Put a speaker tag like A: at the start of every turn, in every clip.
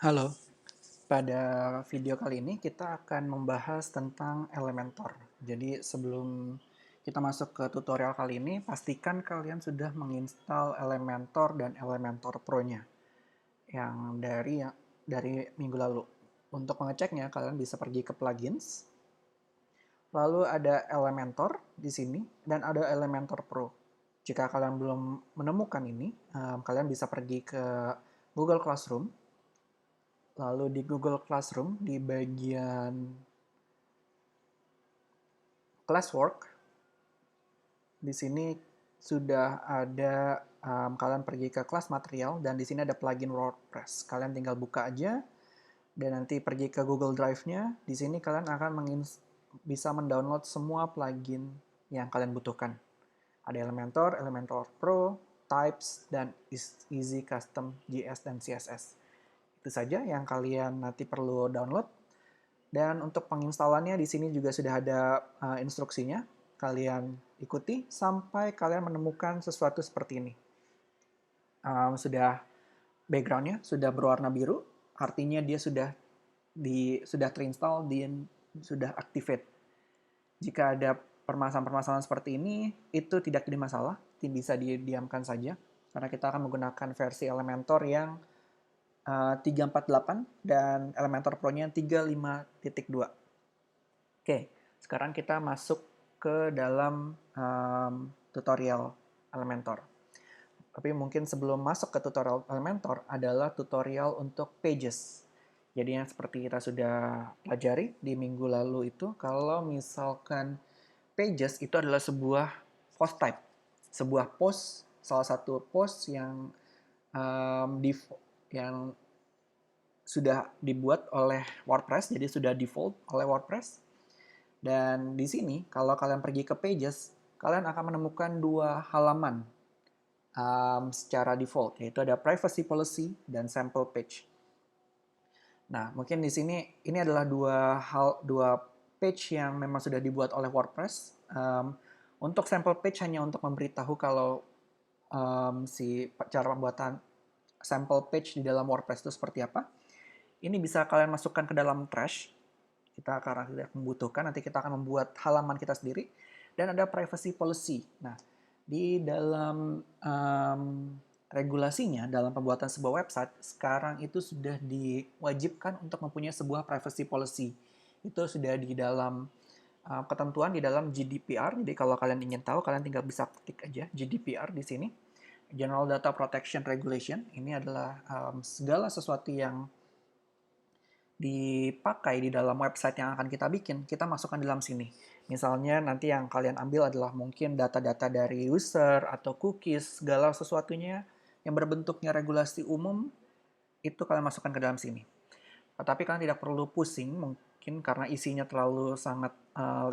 A: Halo, pada video kali ini kita akan membahas tentang Elementor. Jadi sebelum kita masuk ke tutorial kali ini, pastikan kalian sudah menginstal Elementor dan Elementor Pro-nya yang dari minggu lalu. Untuk mengeceknya, kalian bisa pergi ke plugins, lalu ada Elementor di sini dan ada Elementor Pro. Jika kalian belum menemukan ini, kalian bisa pergi ke Google Classroom. Lalu di Google Classroom, di bagian Classwork, di sini sudah ada, kalian pergi ke kelas material, dan di sini ada plugin WordPress. Kalian tinggal buka aja, dan nanti pergi ke Google Drive-nya. Di sini kalian akan bisa mendownload semua plugin yang kalian butuhkan. Ada Elementor, Elementor Pro, Types, dan Easy Custom JS dan CSS. Itu saja yang kalian nanti perlu download. Dan untuk penginstalannya di sini juga sudah ada instruksinya. Kalian ikuti sampai kalian menemukan sesuatu seperti ini. Sudah backgroundnya sudah berwarna biru, artinya dia sudah terinstall dan sudah activate. Jika ada permasalahan-permasalahan seperti ini, itu tidak jadi masalah, bisa didiamkan saja, karena kita akan menggunakan versi Elementor yang 348 dan Elementor Pro-nya 35.2. Oke, sekarang kita masuk ke dalam tutorial Elementor. Tapi mungkin sebelum masuk ke tutorial Elementor adalah tutorial untuk Pages. Jadi yang seperti kita sudah pelajari di minggu lalu itu, kalau misalkan Pages itu adalah sebuah post type, sebuah post, salah satu post yang yang sudah dibuat oleh WordPress, jadi sudah default oleh WordPress. Dan di sini, kalau kalian pergi ke Pages, kalian akan menemukan dua halaman secara default, yaitu ada Privacy Policy dan Sample Page. Nah, mungkin di sini ini adalah dua page yang memang sudah dibuat oleh WordPress. Untuk sample page hanya untuk memberitahu kalau si cara pembuatan sample page di dalam WordPress itu seperti apa. Ini bisa kalian masukkan ke dalam trash. Kita karena tidak membutuhkan, nanti kita akan membuat halaman kita sendiri. Dan ada privacy policy. Nah, di dalam regulasinya, dalam pembuatan sebuah website, sekarang itu sudah diwajibkan untuk mempunyai sebuah privacy policy. Itu sudah di dalam ketentuan di dalam GDPR. Jadi kalau kalian ingin tahu, kalian tinggal bisa ketik aja GDPR di sini. General Data Protection Regulation. Ini adalah segala sesuatu yang dipakai di dalam website yang akan kita bikin, kita masukkan di dalam sini. Misalnya nanti yang kalian ambil adalah mungkin data-data dari user atau cookies, segala sesuatunya yang berbentuknya regulasi umum, itu kalian masukkan ke dalam sini. Tapi kalian tidak perlu pusing, mungkin karena isinya terlalu sangat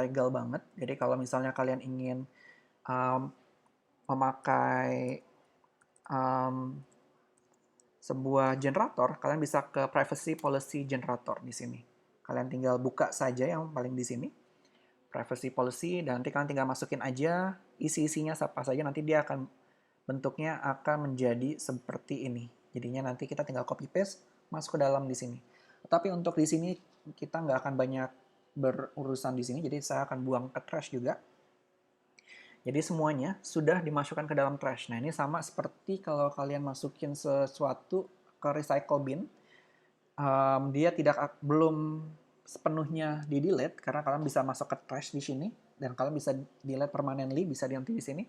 A: legal banget. Jadi kalau misalnya kalian ingin memakai sebuah generator, kalian bisa ke Privacy Policy Generator di sini. Kalian tinggal buka saja yang paling di sini, Privacy Policy, dan nanti kalian tinggal masukin aja isi-isinya apa saja, nanti dia akan bentuknya akan menjadi seperti ini. Jadinya nanti kita tinggal copy paste, masuk ke dalam di sini. Tapi untuk di sini kita nggak akan banyak berurusan di sini, jadi saya akan buang ke trash juga. Jadi semuanya sudah dimasukkan ke dalam trash. Nah, ini sama seperti kalau kalian masukin sesuatu ke recycle bin, dia belum sepenuhnya di-delete karena kalian bisa masuk ke trash di sini dan kalian bisa delete permanently, bisa nanti di sini.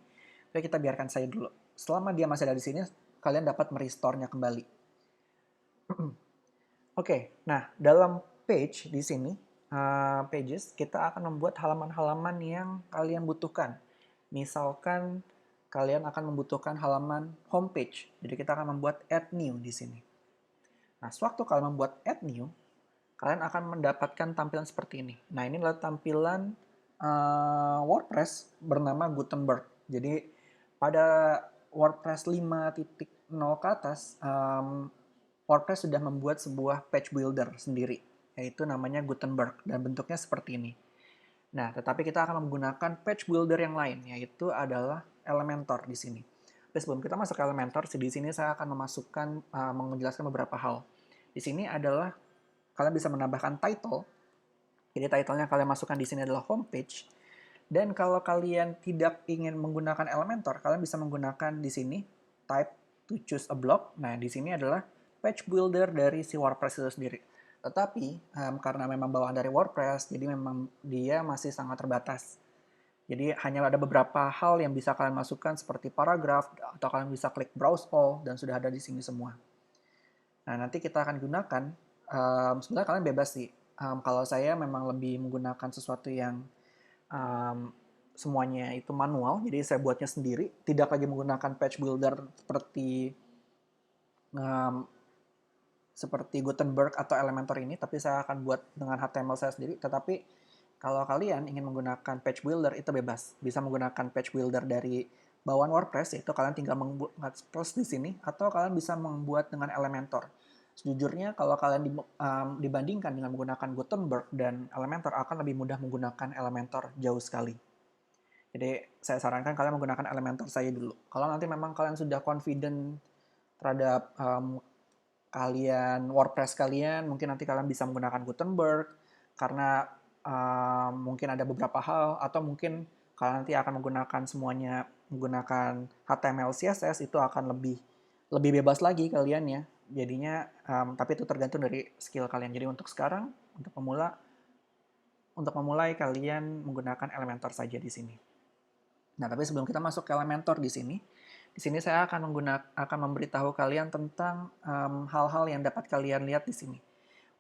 A: Tapi kita biarkan saja dulu. Selama dia masih ada di sini, kalian dapat merestore-nya kembali. Oke, nah dalam page di sini, pages, kita akan membuat halaman-halaman yang kalian butuhkan. Misalkan kalian akan membutuhkan halaman homepage, jadi kita akan membuat add new di sini. Nah, sewaktu kalian membuat add new, kalian akan mendapatkan tampilan seperti ini. Nah, ini adalah tampilan WordPress bernama Gutenberg. Jadi pada WordPress 5.0 ke atas, WordPress sudah membuat sebuah page builder sendiri, yaitu namanya Gutenberg, dan bentuknya seperti ini. Nah, tetapi kita akan menggunakan page builder yang lain, yaitu adalah Elementor di sini. Tapi sebelum kita masuk ke Elementor, di sini saya akan menjelaskan beberapa hal. Di sini adalah kalian bisa menambahkan title. Jadi title-nya kalian masukkan di sini adalah homepage. Dan kalau kalian tidak ingin menggunakan Elementor, kalian bisa menggunakan di sini type to choose a block. Nah, di sini adalah page builder dari si WordPress itu sendiri. Tetapi karena memang bawaan dari WordPress, jadi memang dia masih sangat terbatas. Jadi hanya ada beberapa hal yang bisa kalian masukkan seperti paragraf atau kalian bisa klik browse all dan sudah ada di sini semua. Nah, nanti kita akan gunakan, sebenarnya kalian bebas sih. Kalau saya memang lebih menggunakan sesuatu yang semuanya itu manual, jadi saya buatnya sendiri, tidak lagi menggunakan page builder um, seperti Gutenberg atau Elementor ini, tapi saya akan buat dengan HTML saya sendiri. Tetapi kalau kalian ingin menggunakan page builder itu bebas, bisa menggunakan page builder dari bawaan WordPress, yaitu kalian tinggal membuat plus di sini, atau kalian bisa membuat dengan Elementor. Sejujurnya kalau kalian dibandingkan dengan menggunakan Gutenberg dan Elementor, akan lebih mudah menggunakan Elementor jauh sekali. Jadi saya sarankan kalian menggunakan Elementor saya dulu. Kalau nanti memang kalian sudah confident terhadap kalian WordPress kalian, mungkin nanti kalian bisa menggunakan Gutenberg karena mungkin ada beberapa hal, atau mungkin kalian nanti akan menggunakan semuanya menggunakan HTML CSS, itu akan lebih bebas lagi kalian ya. Jadinya tapi itu tergantung dari skill kalian. Jadi untuk sekarang untuk memulai kalian menggunakan Elementor saja di sini. Nah, tapi sebelum kita masuk ke Elementor di sini saya akan memberitahu kalian tentang hal-hal yang dapat kalian lihat di sini.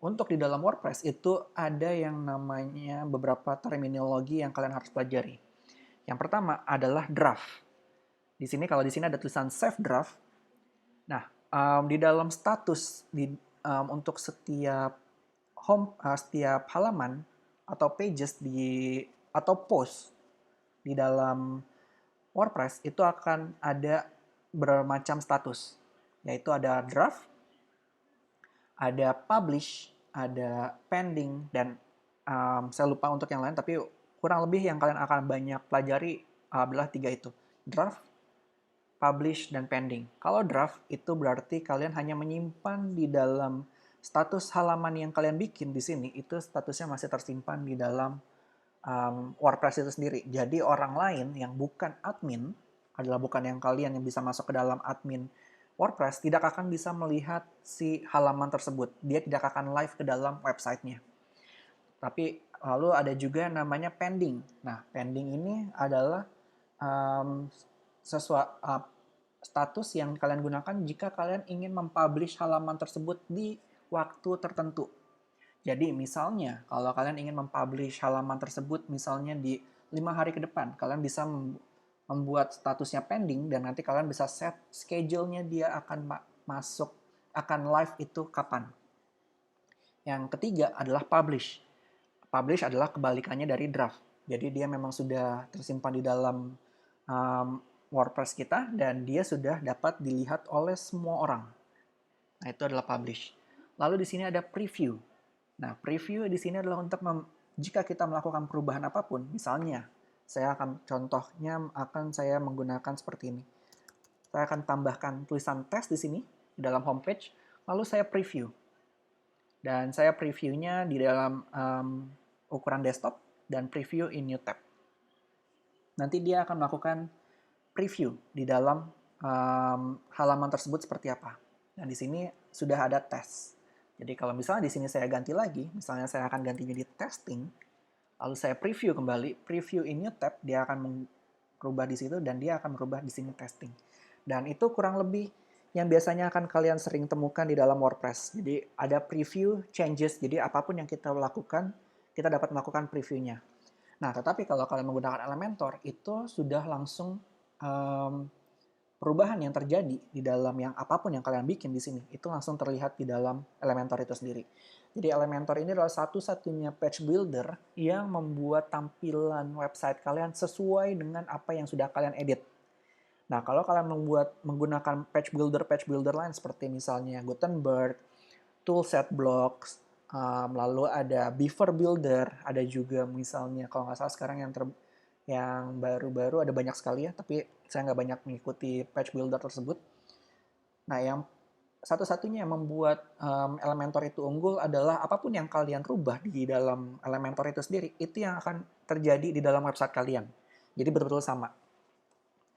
A: Untuk di dalam WordPress itu ada yang namanya beberapa terminologi yang kalian harus pelajari. Yang pertama adalah draft. Di sini kalau di sini ada tulisan save draft. Nah, di dalam status untuk setiap setiap halaman atau pages atau post di dalam WordPress itu akan ada bermacam status, yaitu ada draft, ada publish, ada pending, dan saya lupa untuk yang lain, tapi kurang lebih yang kalian akan banyak pelajari adalah 3 itu, draft, publish, dan pending. Kalau draft itu berarti kalian hanya menyimpan di dalam status halaman yang kalian bikin di sini, itu statusnya masih tersimpan di dalam WordPress itu sendiri. Jadi orang lain yang bukan admin, adalah bukan yang kalian yang bisa masuk ke dalam admin WordPress, tidak akan bisa melihat si halaman tersebut. Dia tidak akan live ke dalam websitenya. Tapi lalu ada juga yang namanya pending. Nah, pending ini adalah status yang kalian gunakan jika kalian ingin mempublish halaman tersebut di waktu tertentu. Jadi misalnya kalau kalian ingin mempublish halaman tersebut misalnya di 5 hari ke depan, kalian bisa membuat statusnya pending dan nanti kalian bisa set schedule-nya dia akan masuk, akan live itu kapan. Yang ketiga adalah publish. Publish adalah kebalikannya dari draft. Jadi dia memang sudah tersimpan di dalam WordPress kita dan dia sudah dapat dilihat oleh semua orang. Nah, itu adalah publish. Lalu di sini ada preview. Nah, preview di sini adalah untuk jika kita melakukan perubahan apapun, misalnya saya akan saya menggunakan seperti ini. Saya akan tambahkan tulisan tes di sini di dalam homepage, lalu saya preview. Dan saya previewnya di dalam ukuran desktop dan preview in new tab. Nanti dia akan melakukan preview di dalam halaman tersebut seperti apa. Dan di sini sudah ada tes. Jadi kalau misalnya di sini saya ganti lagi, misalnya saya akan ganti jadi testing, lalu saya preview kembali, preview in new tab, dia akan merubah di situ dan dia akan merubah di sini testing. Dan itu kurang lebih yang biasanya akan kalian sering temukan di dalam WordPress. Jadi ada preview changes, jadi apapun yang kita lakukan, kita dapat melakukan previewnya. Nah, tetapi kalau kalian menggunakan Elementor, itu sudah langsung perubahan yang terjadi di dalam yang apapun yang kalian bikin di sini, itu langsung terlihat di dalam Elementor itu sendiri. Jadi Elementor ini adalah satu-satunya page builder yang membuat tampilan website kalian sesuai dengan apa yang sudah kalian edit. Nah, kalau kalian menggunakan page builder lain seperti misalnya Gutenberg, Toolset Blocks, lalu ada Beaver Builder, ada juga misalnya kalau nggak salah sekarang yang baru-baru ada banyak sekali ya, tapi saya nggak banyak mengikuti page builder tersebut. Nah, yang satu-satunya yang membuat Elementor itu unggul adalah apapun yang kalian rubah di dalam Elementor itu sendiri, itu yang akan terjadi di dalam website kalian. Jadi betul-betul sama.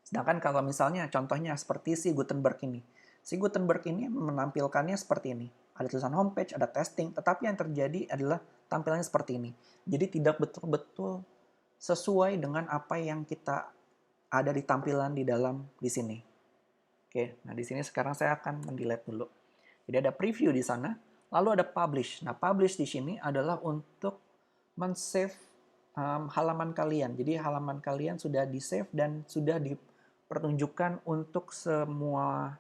A: Sedangkan kalau misalnya contohnya seperti si Gutenberg ini. Si Gutenberg ini menampilkannya seperti ini. Ada tulisan homepage, ada testing, tetapi yang terjadi adalah tampilannya seperti ini. Jadi tidak betul-betul sesuai dengan apa yang kita ada di tampilan di sini. Oke, nah di sini sekarang saya akan mendelete dulu. Jadi ada preview di sana, lalu ada publish. Nah, publish di sini adalah untuk men-save halaman kalian. Jadi halaman kalian sudah di-save dan sudah dipertunjukkan untuk semua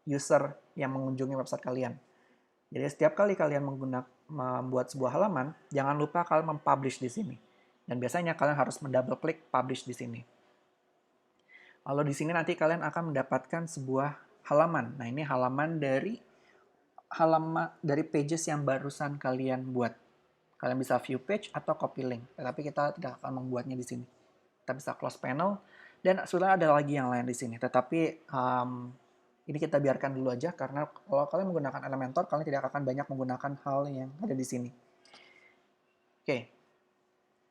A: user yang mengunjungi website kalian. Jadi setiap kali kalian membuat sebuah halaman, jangan lupa kalian mempublish di sini. Dan biasanya kalian harus mendouble klik publish di sini. Lalu di sini nanti kalian akan mendapatkan sebuah halaman. Nah, ini halaman dari pages yang barusan kalian buat. Kalian bisa view page atau copy link. Tetapi kita tidak akan membuatnya di sini. Kita bisa close panel dan sudah ada lagi yang lain di sini. Tetapi ini kita biarkan dulu aja karena kalau kalian menggunakan Elementor, kalian tidak akan banyak menggunakan hal yang ada di sini. Oke,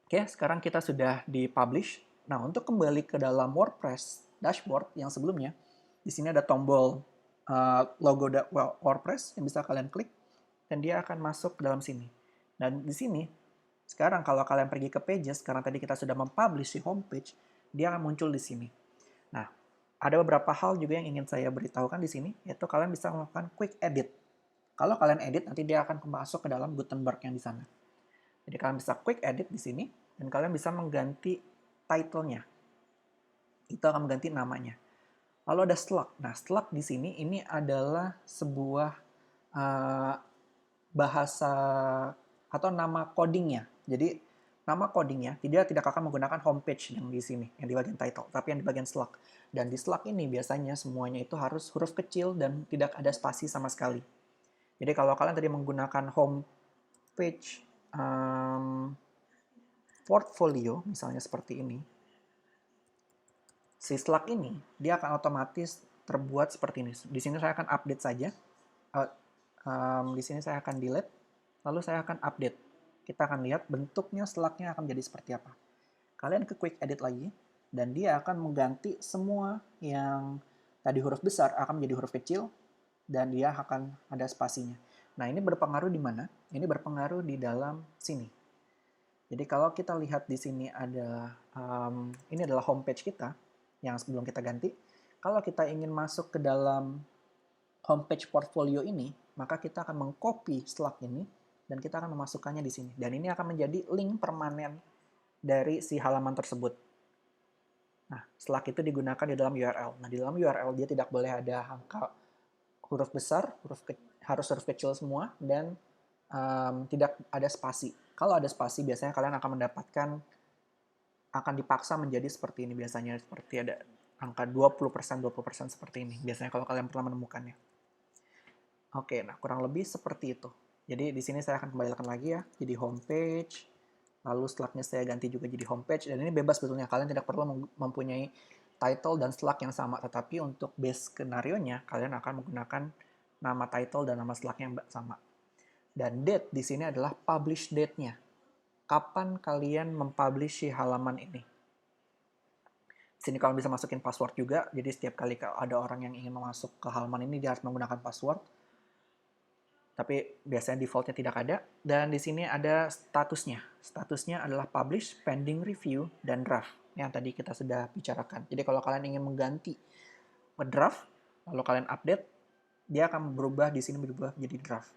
A: sekarang kita sudah di publish. Nah, untuk kembali ke dalam WordPress dashboard yang sebelumnya, di sini ada tombol logo WordPress yang bisa kalian klik dan dia akan masuk ke dalam sini. Dan di sini, sekarang kalau kalian pergi ke pages, karena tadi kita sudah mempublish di homepage, dia akan muncul di sini. Nah, ada beberapa hal juga yang ingin saya beritahukan di sini, yaitu kalian bisa melakukan quick edit. Kalau kalian edit, nanti dia akan masuk ke dalam Gutenberg yang di sana. Jadi kalian bisa quick edit di sini, dan kalian bisa mengganti title-nya. Itu akan mengganti namanya. Lalu ada slug. Nah, slug di sini ini adalah sebuah bahasa atau nama codingnya. Jadi nama codingnya tidak akan menggunakan homepage yang di sini, yang di bagian title, tapi yang di bagian slug. Dan di slug ini biasanya semuanya itu harus huruf kecil dan tidak ada spasi sama sekali. Jadi kalau kalian tadi menggunakan homepage portfolio, misalnya seperti ini, si slug ini dia akan otomatis terbuat seperti ini. Di sini saya akan update saja. Di sini saya akan delete, lalu saya akan update. Kita akan lihat bentuknya slug-nya akan jadi seperti apa. Kalian ke quick edit lagi, dan dia akan mengganti semua yang tadi huruf besar akan menjadi huruf kecil, dan dia akan ada spasinya. Nah, ini berpengaruh di mana? Ini berpengaruh di dalam sini. Jadi kalau kita lihat di sini ada, ini adalah homepage kita, yang sebelum kita ganti. Kalau kita ingin masuk ke dalam homepage portfolio ini, maka kita akan mengcopy slug ini, dan kita akan memasukkannya di sini. Dan ini akan menjadi link permanen dari si halaman tersebut. Nah, slug itu digunakan di dalam URL. Nah, di dalam URL dia tidak boleh ada angka huruf besar, harus huruf kecil semua, dan tidak ada spasi. Kalau ada spasi, biasanya kalian akan mendapatkan, akan dipaksa menjadi seperti ini biasanya, seperti ada angka 20% seperti ini. Biasanya kalau kalian pernah menemukannya. Oke, nah kurang lebih seperti itu. Jadi di sini saya akan kembalikan lagi ya, jadi homepage, lalu slug-nya saya ganti juga jadi homepage, dan ini bebas sebetulnya, kalian tidak perlu mempunyai title dan slug yang sama, tetapi untuk base skenario-nya, kalian akan menggunakan nama title dan nama slug yang sama. Dan date di sini adalah publish date-nya. Kapan kalian mempublish si halaman ini. Di sini kalian bisa masukin password juga, jadi setiap kali ada orang yang ingin masuk ke halaman ini, dia harus menggunakan password. Tapi biasanya defaultnya tidak ada. Dan di sini ada statusnya. Statusnya adalah publish, pending review, dan draft. Yang tadi kita sudah bicarakan. Jadi kalau kalian ingin mengganti draft, lalu kalian update, dia akan berubah di sini berubah menjadi draft.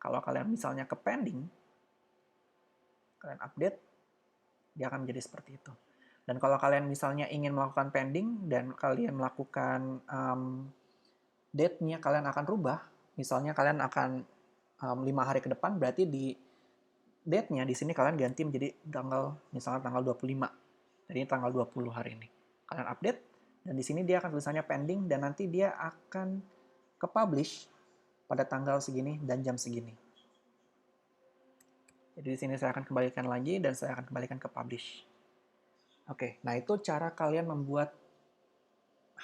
A: Kalau kalian misalnya ke pending, kalian update, dia akan menjadi seperti itu. Dan kalau kalian misalnya ingin melakukan pending dan kalian melakukan date-nya kalian akan rubah, misalnya kalian akan 5 hari ke depan, berarti di date-nya di sini kalian ganti menjadi misalnya tanggal 25. Jadi tanggal 20 hari ini. Kalian update, dan di sini dia akan tulisannya pending, dan nanti dia akan ke publish pada tanggal segini dan jam segini. Jadi di sini saya akan kembalikan lagi, dan saya akan kembalikan ke publish. Oke, nah itu cara kalian membuat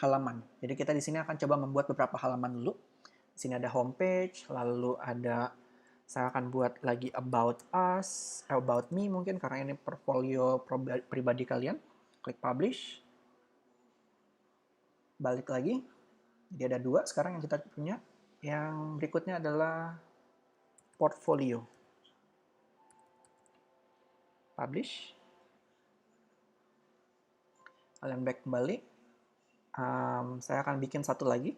A: halaman. Jadi kita di sini akan coba membuat beberapa halaman dulu. Di sini ada homepage, lalu ada saya akan buat lagi about us, about me mungkin karena ini portfolio pribadi kalian. Klik publish. Balik lagi. Jadi ada 2 sekarang yang kita punya. Yang berikutnya adalah portfolio. Publish. Kalian back kembali. Saya akan bikin satu lagi,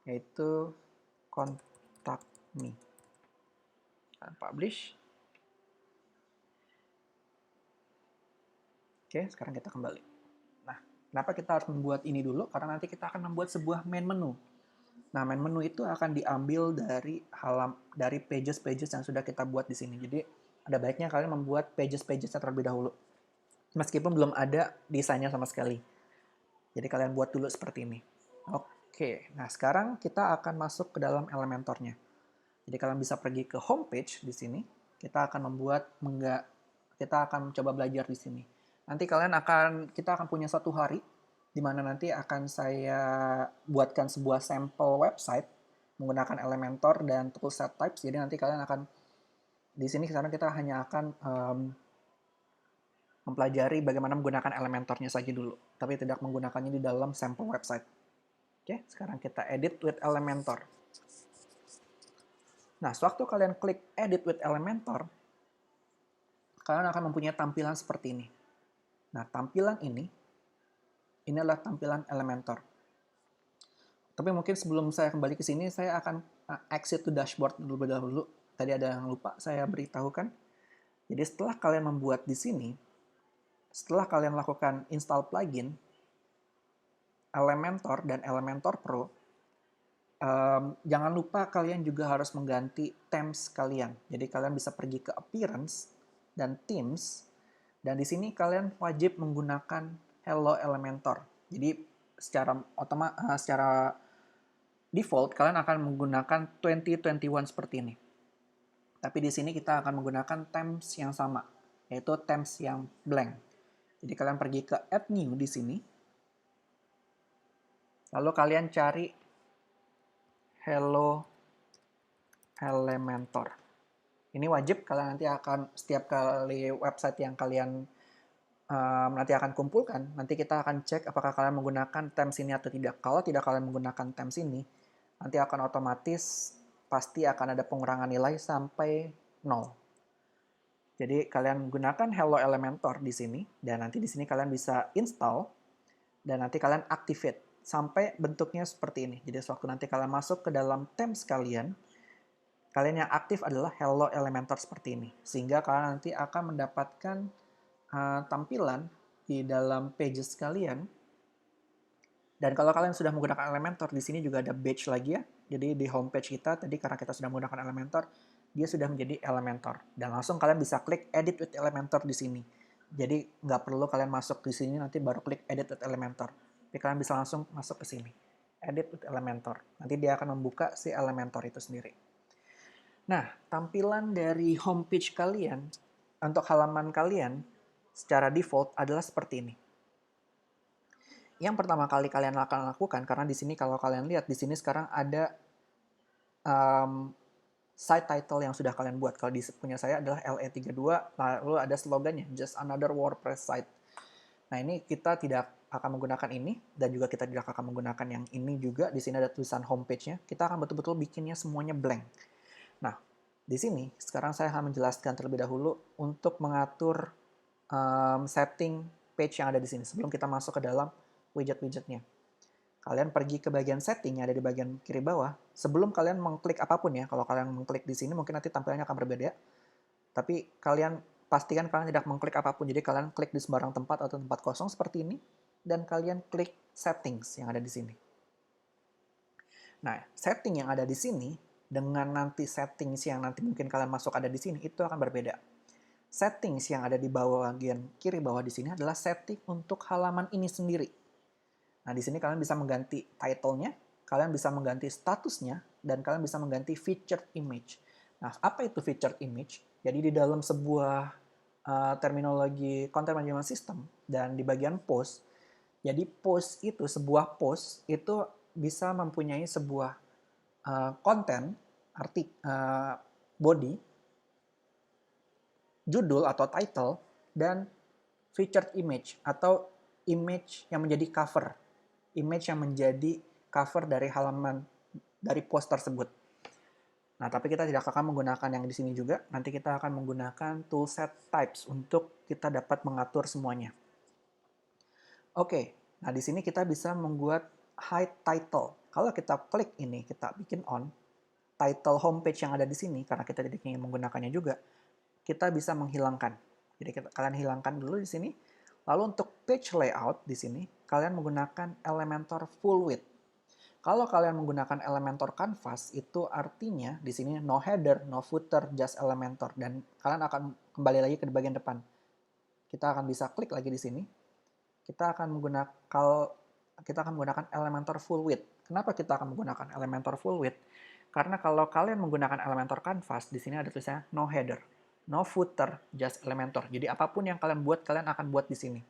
A: yaitu contact me. Publish. Oke, sekarang kita kembali. Nah, kenapa kita harus membuat ini dulu? Karena nanti kita akan membuat sebuah main menu. Nah, main menu itu akan diambil dari pages-pages yang sudah kita buat di sini. Jadi, ada baiknya kalian membuat pages-pagesnya terlebih dahulu. Meskipun belum ada desainnya sama sekali. Jadi, kalian buat dulu seperti ini. Oke, nah sekarang kita akan masuk ke dalam Elementornya. Jadi, kalian bisa pergi ke homepage di sini. Kita akan kita akan coba belajar di sini. Nanti kita akan punya satu hari di mana nanti akan saya buatkan sebuah sampel website menggunakan Elementor dan toolset types. Jadi nanti kalian akan di sini sekarang kita hanya akan mempelajari bagaimana menggunakan Elementornya saja dulu, tapi tidak menggunakannya di dalam sampel website. Oke, sekarang kita edit with Elementor. Nah, sewaktu kalian klik edit with Elementor, kalian akan mempunyai tampilan seperti ini. Nah, tampilan ini adalah tampilan Elementor. Tapi mungkin sebelum saya kembali ke sini, saya akan exit to dashboard dulu. Tadi ada yang lupa saya beritahukan. Jadi setelah kalian membuat di sini, setelah kalian lakukan install plugin, Elementor dan Elementor Pro, jangan lupa kalian juga harus mengganti themes kalian. Jadi kalian bisa pergi ke Appearance dan Themes, dan di sini kalian wajib menggunakan Hello Elementor. Jadi secara default kalian akan menggunakan 2021 seperti ini. Tapi di sini kita akan menggunakan themes yang sama, yaitu themes yang blank. Jadi kalian pergi ke Add New di sini. Lalu kalian cari Hello Elementor. Ini wajib kalian nanti akan setiap kali website yang kalian nanti akan kumpulkan, nanti kita akan cek apakah kalian menggunakan themes ini atau tidak. Kalau tidak kalian menggunakan themes ini, nanti akan otomatis pasti akan ada pengurangan nilai sampai 0. Jadi kalian gunakan Hello Elementor di sini, dan nanti di sini kalian bisa install, dan nanti kalian activate sampai bentuknya seperti ini. Jadi sewaktu nanti kalian masuk ke dalam themes kalian yang aktif adalah Hello Elementor seperti ini. Sehingga kalian nanti akan mendapatkan tampilan di dalam pages kalian. Dan kalau kalian sudah menggunakan Elementor, di sini juga ada badge lagi ya. Jadi di homepage kita tadi karena kita sudah menggunakan Elementor, dia sudah menjadi Elementor. Dan langsung kalian bisa klik Edit with Elementor di sini. Jadi nggak perlu kalian masuk di sini nanti baru klik Edit with Elementor. Tapi kalian bisa langsung masuk ke sini. Edit with Elementor. Nanti dia akan membuka si Elementor itu sendiri. Nah, tampilan dari homepage kalian untuk halaman kalian secara default adalah seperti ini. Yang pertama kali kalian akan lakukan, karena di sini kalau kalian lihat, di sini sekarang ada site title yang sudah kalian buat. Kalau di punya saya adalah LE32, lalu ada slogannya, Just Another WordPress Site. Nah, ini kita tidak akan menggunakan ini, dan juga kita tidak akan menggunakan yang ini juga. Di sini ada tulisan homepage-nya. Kita akan betul-betul bikinnya semuanya blank. Nah, di sini sekarang saya akan menjelaskan terlebih dahulu untuk mengatur setting page yang ada di sini sebelum kita masuk ke dalam widget-widgetnya. Kalian pergi ke bagian setting yang ada di bagian kiri bawah. Sebelum kalian mengklik apapun ya, kalau kalian mengklik di sini mungkin nanti tampilannya akan berbeda. Tapi kalian pastikan kalian tidak mengklik apapun. Jadi kalian klik di sembarang tempat atau tempat kosong seperti ini, dan kalian klik settings yang ada di sini. Nah, setting yang ada di sini dengan nanti settings yang nanti mungkin kalian masuk ada di sini itu akan berbeda. Settings yang ada di bawah bagian kiri bawah di sini adalah setting untuk halaman ini sendiri. Nah, di sini kalian bisa mengganti title-nya, kalian bisa mengganti statusnya, dan kalian bisa mengganti featured image. Nah, apa itu featured image? Jadi di dalam sebuah terminologi content management system dan di bagian post, jadi post itu, sebuah post itu bisa mempunyai sebuah konten, body, judul atau title, dan featured image atau image yang menjadi cover. Image yang menjadi cover dari halaman dari post tersebut. Nah, tapi kita tidak akan menggunakan yang di sini juga. Nanti kita akan menggunakan toolset types untuk kita dapat mengatur semuanya. Oke, nah di sini kita bisa membuat hide title. Kalau kita klik ini, kita bikin on, title homepage yang ada di sini, karena kita tidak ingin menggunakannya juga, kita bisa menghilangkan. Jadi kalian hilangkan dulu di sini. Lalu untuk page layout di sini, kalian menggunakan Elementor full width. Kalau kalian menggunakan Elementor Canvas, itu artinya di sini no header, no footer, just Elementor. Dan kalian akan kembali lagi ke bagian depan. Kita akan bisa klik lagi di sini. Kita akan menggunakan Elementor full width. Kenapa kita akan menggunakan Elementor full width? Karena kalau kalian menggunakan Elementor Canvas, di sini ada tulisannya no header, no footer, just Elementor. Jadi apapun yang kalian buat, kalian akan buat di sini.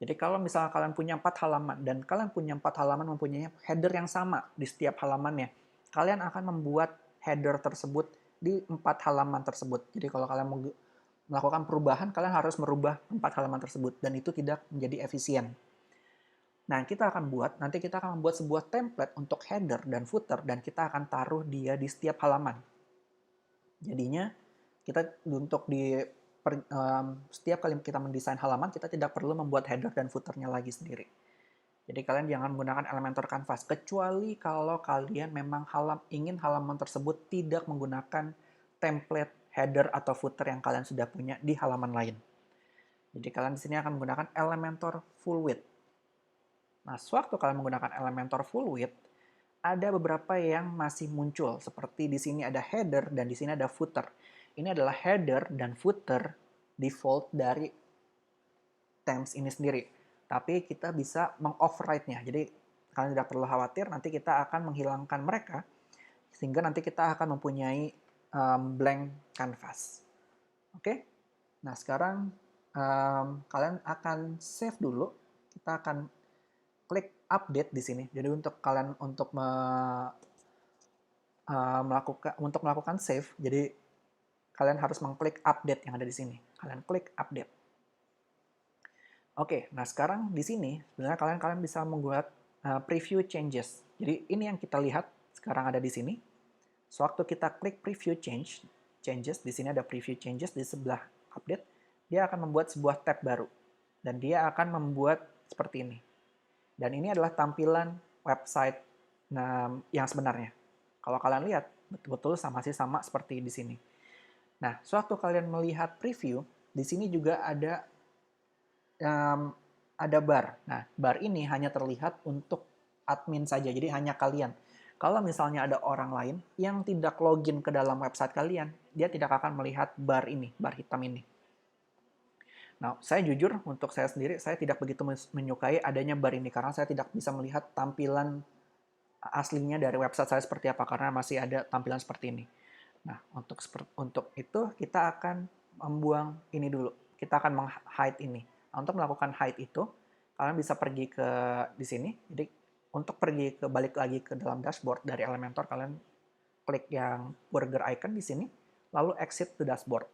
A: Jadi kalau misalnya kalian punya 4 halaman dan kalian punya 4 halaman mempunyai header yang sama di setiap halamannya, kalian akan membuat header tersebut di 4 halaman tersebut. Jadi kalau kalian melakukan perubahan, kalian harus merubah 4 halaman tersebut dan itu tidak menjadi efisien. Nah, nanti kita akan membuat sebuah template untuk header dan footer dan kita akan taruh dia di setiap halaman. Jadinya kita untuk setiap kali kita mendesain halaman, kita tidak perlu membuat header dan footernya lagi sendiri. Jadi kalian jangan menggunakan Elementor Canvas, kecuali kalau kalian memang ingin halaman tersebut tidak menggunakan template header atau footer yang kalian sudah punya di halaman lain. Jadi kalian di sini akan menggunakan Elementor full width. Nah, sewaktu kalian menggunakan Elementor full width, ada beberapa yang masih muncul, seperti di sini ada header dan di sini ada footer. Ini adalah header dan footer default dari themes ini sendiri. Tapi kita bisa meng-override-nya. Jadi kalian tidak perlu khawatir, nanti kita akan menghilangkan mereka, sehingga nanti kita akan mempunyai blank canvas. Oke? Nah, sekarang kalian akan save dulu. Kita akan klik update di sini. Jadi untuk kalian melakukan save, jadi kalian harus mengklik update yang ada di sini. Kalian klik update. Oke, nah sekarang di sini sebenarnya kalian bisa membuat preview changes. Jadi ini yang kita lihat sekarang ada di sini. Sewaktu kita klik preview changes, di sini ada preview changes di sebelah update, dia akan membuat sebuah tab baru. Dan dia akan membuat seperti ini. Dan ini adalah tampilan website yang sebenarnya. Kalau kalian lihat, betul-betul sama seperti di sini. Nah, sewaktu kalian melihat preview, di sini juga ada bar. Nah, bar ini hanya terlihat untuk admin saja, jadi hanya kalian. Kalau misalnya ada orang lain yang tidak login ke dalam website kalian, dia tidak akan melihat bar ini, bar hitam ini. Nah, saya jujur, untuk saya sendiri, saya tidak begitu menyukai adanya bar ini, karena saya tidak bisa melihat tampilan aslinya dari website saya seperti apa, karena masih ada tampilan seperti ini. Nah, untuk itu kita akan membuang ini dulu. Kita akan meng-hide ini. Nah, untuk melakukan hide itu, kalian bisa pergi ke di sini. Jadi, untuk balik lagi ke dalam dashboard dari Elementor, kalian klik yang burger icon di sini, lalu exit to dashboard.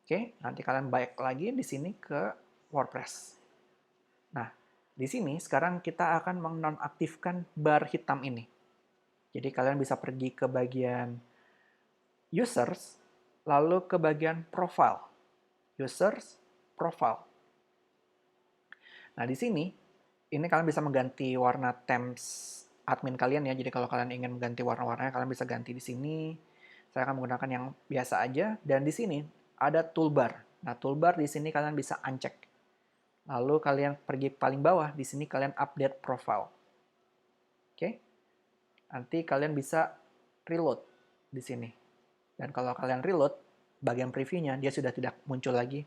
A: Oke, nanti kalian balik lagi di sini ke WordPress. Nah, di sini sekarang kita akan menonaktifkan bar hitam ini. Jadi kalian bisa pergi ke bagian users, lalu ke bagian profile. Users, profile. Nah, di sini, ini kalian bisa mengganti warna themes admin kalian ya. Jadi kalau kalian ingin mengganti warna-warnanya, kalian bisa ganti di sini. Saya akan menggunakan yang biasa aja. Dan di sini ada toolbar. Nah, toolbar di sini kalian bisa uncheck. Lalu kalian pergi paling bawah, di sini kalian update profile. Oke? Nanti kalian bisa reload di sini. Dan kalau kalian reload, bagian previewnya dia sudah tidak muncul lagi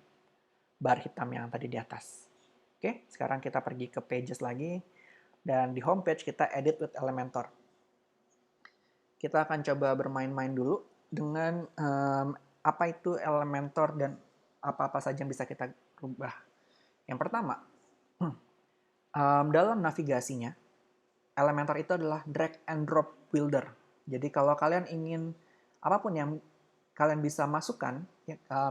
A: bar hitam yang tadi di atas. Oke, sekarang kita pergi ke pages lagi. Dan di homepage kita edit with Elementor. Kita akan coba bermain-main dulu dengan apa itu Elementor dan apa-apa saja yang bisa kita rubah. Yang pertama, dalam navigasinya, Elementor itu adalah drag and drop builder. Jadi kalau kalian ingin apapun yang kalian bisa masukkan,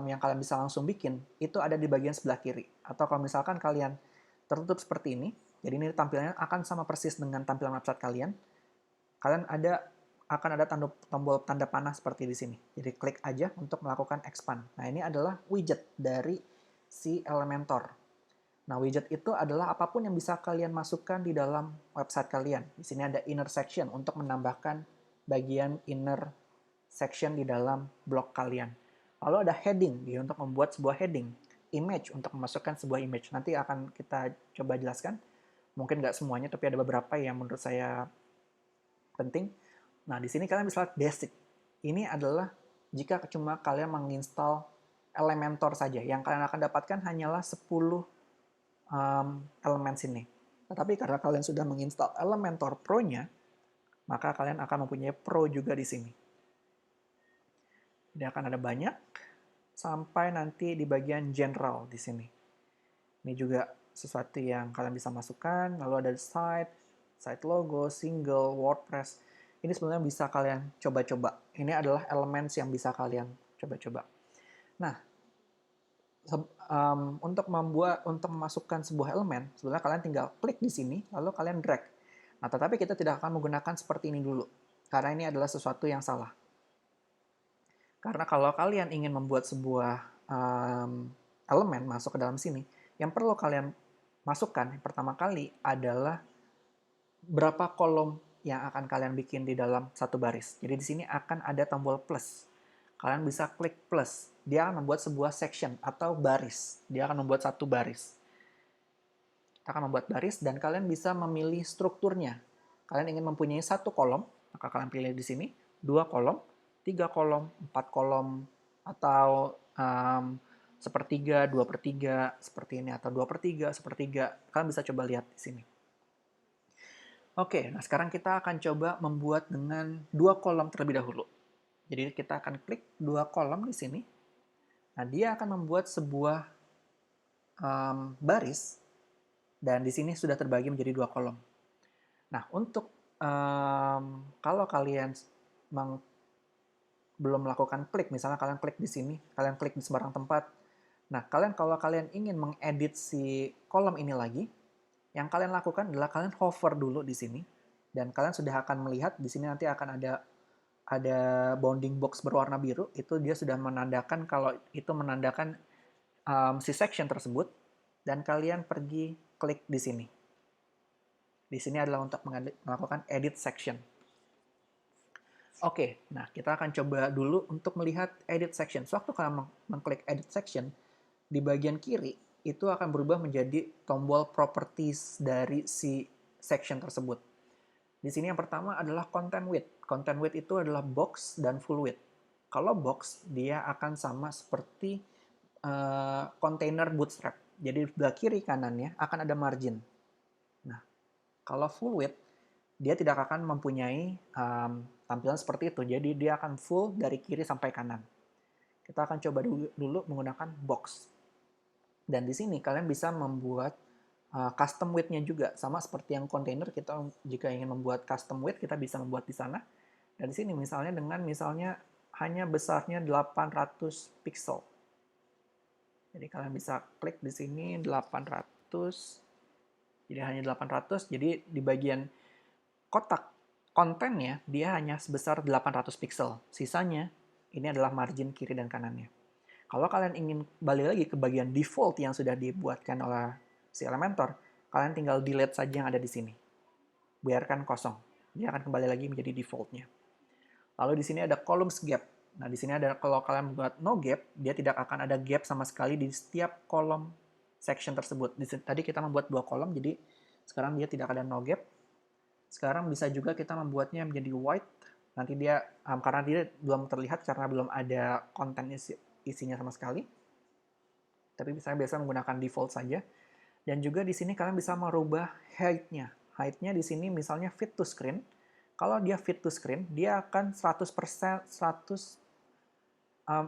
A: yang kalian bisa langsung bikin, itu ada di bagian sebelah kiri. Atau kalau misalkan kalian tertutup seperti ini, jadi ini tampilannya akan sama persis dengan tampilan website kalian, kalian akan ada tombol tanda panah seperti di sini. Jadi klik aja untuk melakukan expand. Nah ini adalah widget dari si Elementor. Nah, widget itu adalah apapun yang bisa kalian masukkan di dalam website kalian. Di sini ada inner section untuk menambahkan bagian inner section di dalam blog kalian. Lalu ada heading untuk membuat sebuah heading. Image untuk memasukkan sebuah image. Nanti akan kita coba jelaskan. Mungkin nggak semuanya, tapi ada beberapa yang menurut saya penting. Nah, di sini kalian bisa lihat basic. Ini adalah jika cuma kalian menginstal Elementor saja. Yang kalian akan dapatkan hanyalah 10 elemen sini. Tetapi karena kalian sudah menginstal Elementor Pro-nya, maka kalian akan mempunyai Pro juga di sini. Jadi akan ada banyak, sampai nanti di bagian General di sini. Ini juga sesuatu yang kalian bisa masukkan, lalu ada site logo, single, WordPress. Ini sebenarnya bisa kalian coba-coba. Ini adalah elements yang bisa kalian coba-coba. Nah, untuk memasukkan sebuah elemen, sebenarnya kalian tinggal klik di sini, lalu kalian drag. Nah, tetapi kita tidak akan menggunakan seperti ini dulu, karena ini adalah sesuatu yang salah. Karena kalau kalian ingin membuat sebuah elemen masuk ke dalam sini, yang perlu kalian masukkan pertama kali adalah berapa kolom yang akan kalian bikin di dalam satu baris. Jadi di sini akan ada tombol plus. Kalian bisa klik plus. Dia akan membuat sebuah section atau baris. Dia akan membuat satu baris. Kita akan membuat baris dan kalian bisa memilih strukturnya. Kalian ingin mempunyai satu kolom, maka kalian pilih di sini, 2 kolom, 3 kolom, 4 kolom, atau sepertiga, 2/3, seperti ini, atau 2/3, sepertiga. Kalian bisa coba lihat di sini. Oke, nah sekarang kita akan coba membuat dengan 2 kolom terlebih dahulu. Jadi kita akan klik 2 kolom di sini. Nah, dia akan membuat sebuah baris, dan di sini sudah terbagi menjadi 2 kolom. Nah, untuk kalau kalian belum melakukan klik, misalnya kalian klik di sini, kalian klik di sembarang tempat. Nah, kalau kalian ingin mengedit si kolom ini lagi, yang kalian lakukan adalah kalian hover dulu di sini, dan kalian sudah akan melihat di sini nanti akan ada bounding box berwarna biru, itu dia sudah menandakan kalau itu menandakan si section tersebut, dan kalian pergi klik di sini. Di sini adalah untuk melakukan edit section. Oke, nah kita akan coba dulu untuk melihat edit section. Sewaktu kalian mengklik edit section, di bagian kiri itu akan berubah menjadi tombol properties dari si section tersebut. Di sini yang pertama adalah content width. Content width itu adalah box dan full width. Kalau box, dia akan sama seperti container bootstrap. Jadi di sebelah kiri kanannya akan ada margin. Nah, kalau full width, dia tidak akan mempunyai tampilan seperti itu. Jadi dia akan full dari kiri sampai kanan. Kita akan coba dulu menggunakan box. Dan di sini kalian bisa membuat custom width-nya juga. Sama seperti yang container, kita jika ingin membuat custom width, kita bisa membuat di sana. Dan di sini misalnya hanya besarnya 800 pixel. Jadi kalian bisa klik di sini 800. Jadi hanya 800. Jadi di bagian kotak kontennya dia hanya sebesar 800 pixel. Sisanya ini adalah margin kiri dan kanannya. Kalau kalian ingin balik lagi ke bagian default yang sudah dibuatkan oleh si Elementor, kalian tinggal delete saja yang ada di sini. Biarkan kosong. Dia akan kembali lagi menjadi defaultnya. Lalu di sini ada columns gap. Nah, di sini ada, kalau kalian buat no gap, dia tidak akan ada gap sama sekali di setiap kolom section tersebut. Tadi kita membuat 2 kolom, jadi sekarang dia tidak ada no gap. Sekarang bisa juga kita membuatnya menjadi white. Nanti dia, karena dia belum terlihat karena belum ada konten isinya sama sekali. Tapi misalnya biasa menggunakan default saja. Dan juga di sini kalian bisa merubah height-nya. Height-nya di sini misalnya fit to screen. Kalau dia fit to screen, dia akan 100%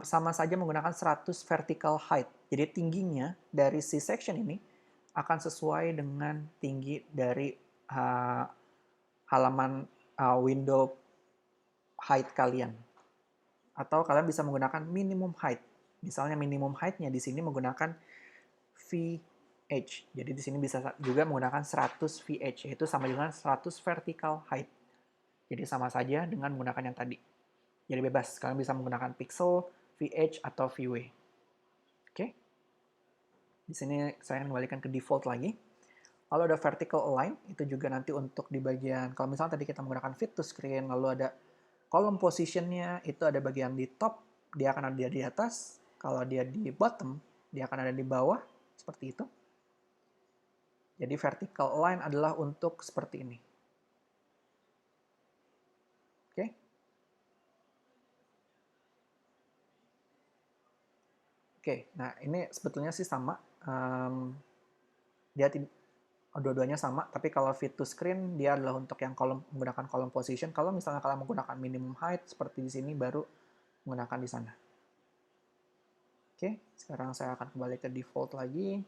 A: sama saja menggunakan 100 vertical height. Jadi tingginya dari si section ini akan sesuai dengan tinggi dari halaman window height kalian. Atau kalian bisa menggunakan minimum height. Misalnya minimum height-nya di sini menggunakan VH. Jadi di sini bisa juga menggunakan 100 VH, yaitu sama dengan 100 vertical height. Jadi sama saja dengan menggunakan yang tadi. Jadi bebas, kalian bisa menggunakan pixel, VH, atau VW. Oke. Di sini saya akan kembalikan ke default lagi. Lalu ada vertical align, itu juga nanti untuk di bagian, kalau misalnya tadi kita menggunakan fit to screen, lalu ada column position-nya, itu ada bagian di top, dia akan ada di atas. Kalau dia di bottom, dia akan ada di bawah, seperti itu. Jadi vertical align adalah untuk seperti ini. Oke. Oke, nah ini sebetulnya sih sama. Dia dua-duanya sama, tapi kalau fit to screen dia adalah untuk yang menggunakan column position. Kalau misalnya kalian menggunakan minimum height seperti di sini, baru menggunakan di sana. Oke, sekarang saya akan kembali ke default lagi.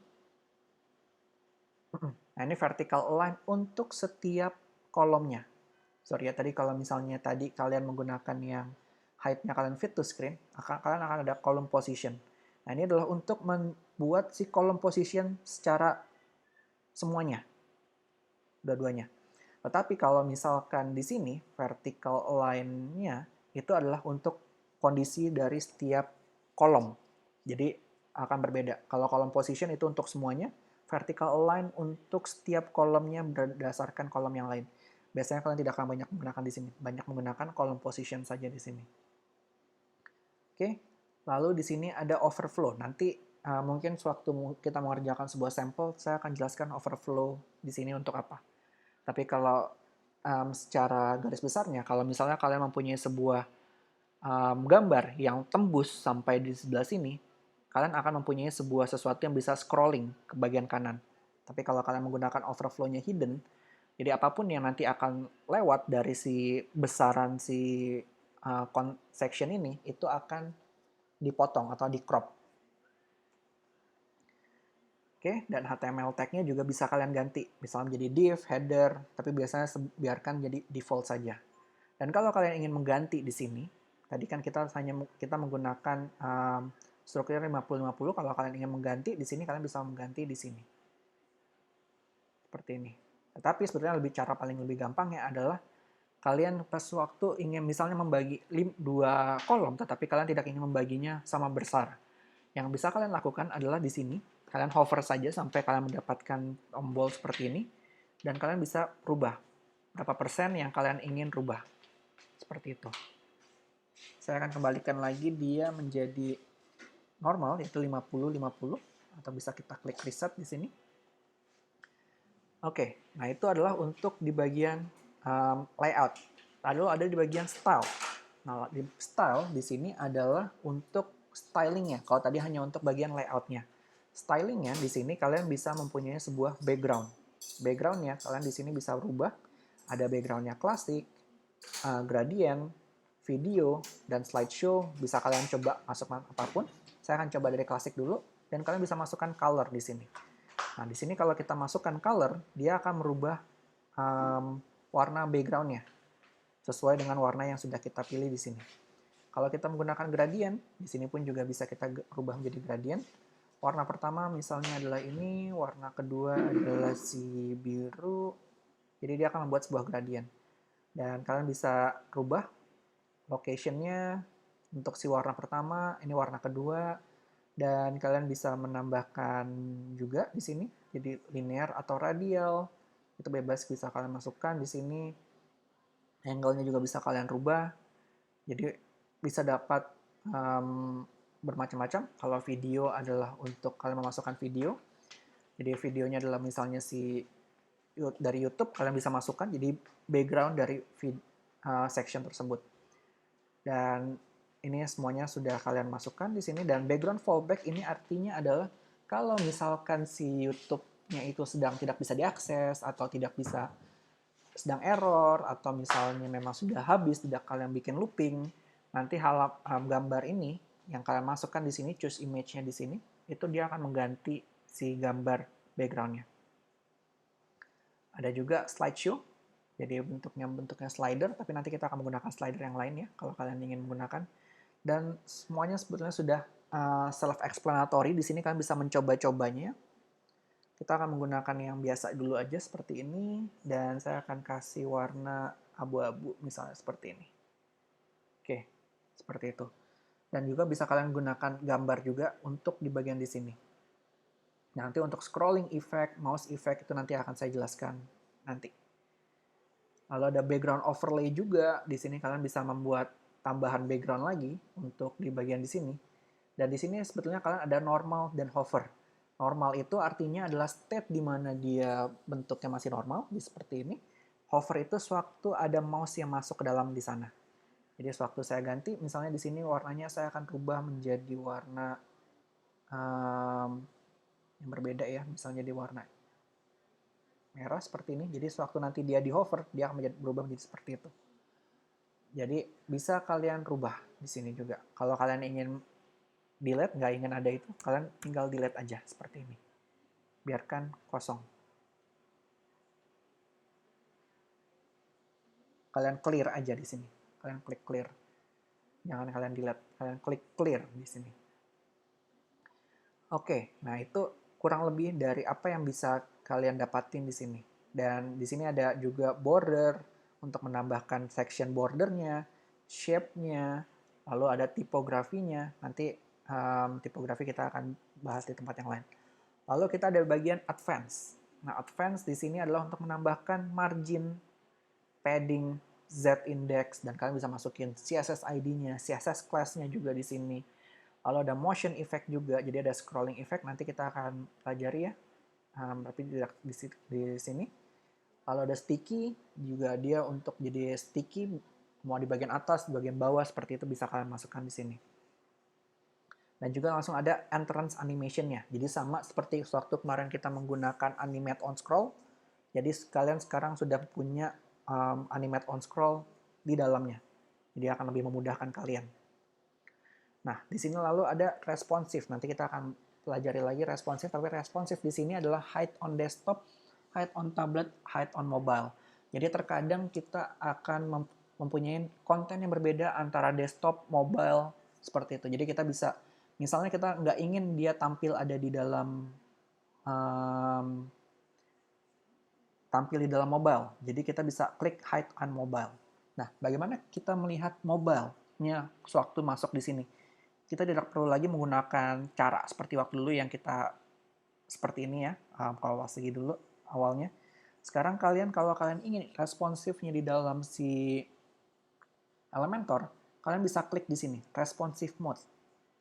A: Nah, ini vertical align untuk setiap kolomnya. Sorry ya, tadi kalau misalnya tadi kalian menggunakan yang height-nya kalian fit to screen, kalian akan ada column position. Nah, ini adalah untuk membuat si column position secara semuanya, dua-duanya. Tetapi kalau misalkan di sini, vertical align-nya itu adalah untuk kondisi dari setiap kolom. Jadi akan berbeda. Kalau column position itu untuk semuanya, vertical align untuk setiap kolomnya berdasarkan kolom yang lain. Biasanya kalian tidak akan banyak menggunakan di sini. Banyak menggunakan column position saja di sini. Oke, lalu di sini ada overflow. Nanti mungkin sewaktu kita mengerjakan sebuah sampel, saya akan jelaskan overflow di sini untuk apa. Tapi kalau secara garis besarnya, kalau misalnya kalian mempunyai sebuah gambar yang tembus sampai di sebelah sini, kalian akan mempunyai sebuah sesuatu yang bisa scrolling ke bagian kanan. Tapi kalau kalian menggunakan overflow-nya hidden, jadi apapun yang nanti akan lewat dari si besaran si section ini, itu akan dipotong atau di crop. Oke, dan HTML tag-nya juga bisa kalian ganti. Misalnya menjadi div, header, tapi biasanya biarkan jadi default saja. Dan kalau kalian ingin mengganti di sini, tadi kan kita menggunakan struktur 50-50. Kalau kalian ingin mengganti di sini, kalian bisa mengganti di sini. Seperti ini. Tetapi sebetulnya cara paling lebih gampangnya adalah kalian pas waktu ingin misalnya membagi 2 kolom, tetapi kalian tidak ingin membaginya sama besar. Yang bisa kalian lakukan adalah di sini, kalian hover saja sampai kalian mendapatkan tombol seperti ini, dan kalian bisa rubah berapa persen yang kalian ingin rubah. Seperti itu. Saya akan kembalikan lagi dia menjadi normal, yaitu 50-50, atau bisa kita klik reset di sini. Oke, nah itu adalah untuk di bagian layout. Lalu ada di bagian style. Nah, di style di sini adalah untuk stylingnya. Kalau tadi hanya untuk bagian layoutnya. Stylingnya di sini kalian bisa mempunyai sebuah background. Backgroundnya kalian di sini bisa rubah. Ada backgroundnya klasik, gradient, video, dan slideshow. Bisa kalian coba masukkan apapun. Saya akan coba dari klasik dulu, dan kalian bisa masukkan color di sini. Nah, di sini kalau kita masukkan color, dia akan merubah warna backgroundnya sesuai dengan warna yang sudah kita pilih di sini. Kalau kita menggunakan gradient, di sini pun juga bisa kita rubah menjadi gradient. Warna pertama misalnya adalah ini, warna kedua adalah si biru. Jadi dia akan membuat sebuah gradient. Dan kalian bisa rubah location-nya untuk si warna pertama, ini warna kedua, dan kalian bisa menambahkan juga di sini, jadi linear atau radial, itu bebas bisa kalian masukkan di sini. Angle-nya juga bisa kalian rubah, jadi bisa dapat bermacam-macam. Kalau video adalah untuk kalian memasukkan video, jadi videonya adalah misalnya dari YouTube, kalian bisa masukkan jadi background dari section tersebut. Dan ini semuanya sudah kalian masukkan di sini, dan background fallback ini artinya adalah kalau misalkan si YouTube-nya itu tidak bisa diakses atau sedang error, atau misalnya memang sudah habis, tidak kalian bikin looping, nanti gambar ini yang kalian masukkan di sini, choose image-nya di sini, itu dia akan mengganti si gambar background-nya. Ada juga slideshow. Jadi bentuknya slider, tapi nanti kita akan menggunakan slider yang lain ya, kalau kalian ingin menggunakan. Dan semuanya sebetulnya sudah self-explanatory. Di sini kalian bisa mencoba-cobanya. Kita akan menggunakan yang biasa dulu aja seperti ini, dan saya akan kasih warna abu-abu misalnya seperti ini. Oke, seperti itu. Dan juga bisa kalian gunakan gambar juga untuk di bagian di sini. Nanti untuk scrolling effect, mouse effect itu nanti akan saya jelaskan nanti. Lalu ada background overlay juga. Di sini kalian bisa membuat tambahan background lagi untuk di bagian di sini. Dan di sini sebetulnya kalian ada normal dan hover. Normal itu artinya adalah state di mana dia bentuknya masih normal, seperti ini. Hover itu sewaktu ada mouse yang masuk ke dalam di sana. Jadi sewaktu saya ganti, misalnya di sini warnanya saya akan rubah menjadi warna yang berbeda ya, misalnya di warna merah seperti ini. Jadi sewaktu nanti dia di hover, dia akan berubah menjadi seperti itu. Jadi bisa kalian rubah di sini juga. Kalau kalian ingin delete, nggak ingin ada itu, kalian tinggal delete aja seperti ini. Biarkan kosong. Kalian clear aja di sini. Kalian klik clear. Jangan kalian delete, kalian klik clear di sini. Oke, nah itu kurang lebih dari apa yang bisa kalian dapatin di sini. Dan di sini ada juga border untuk menambahkan section bordernya, shape-nya, lalu ada tipografinya. Nanti tipografi kita akan bahas di tempat yang lain. Lalu kita ada bagian advance. Nah, advance di sini adalah untuk menambahkan margin, padding, z-index, dan kalian bisa masukin CSS ID-nya, CSS class-nya juga di sini. Lalu ada motion effect juga, jadi ada scrolling effect, nanti kita akan pelajari ya, tapi tidak di sini. Lalu ada sticky, juga dia untuk jadi sticky, mau di bagian atas, di bagian bawah, seperti itu bisa kalian masukkan di sini. Dan juga langsung ada entrance animation-nya, jadi sama seperti waktu kemarin kita menggunakan animate on scroll, jadi kalian sekarang sudah punya animate on scroll di dalamnya, jadi akan lebih memudahkan kalian. Nah, di sini lalu ada responsif. Nanti kita akan pelajari lagi responsif, tapi responsif di sini adalah hide on desktop, hide on tablet, hide on mobile. Jadi terkadang kita akan mempunyai konten yang berbeda antara desktop, mobile, seperti itu. Jadi kita bisa, misalnya kita nggak ingin dia tampil ada di dalam mobile. Jadi kita bisa klik hide on mobile. Nah, bagaimana kita melihat mobile-nya sewaktu masuk di sini? Kita tidak perlu lagi menggunakan cara seperti waktu dulu yang kita seperti ini ya, kalau segi dulu awalnya. Sekarang kalau kalian ingin responsifnya di dalam si Elementor, kalian bisa klik di sini, responsive mode.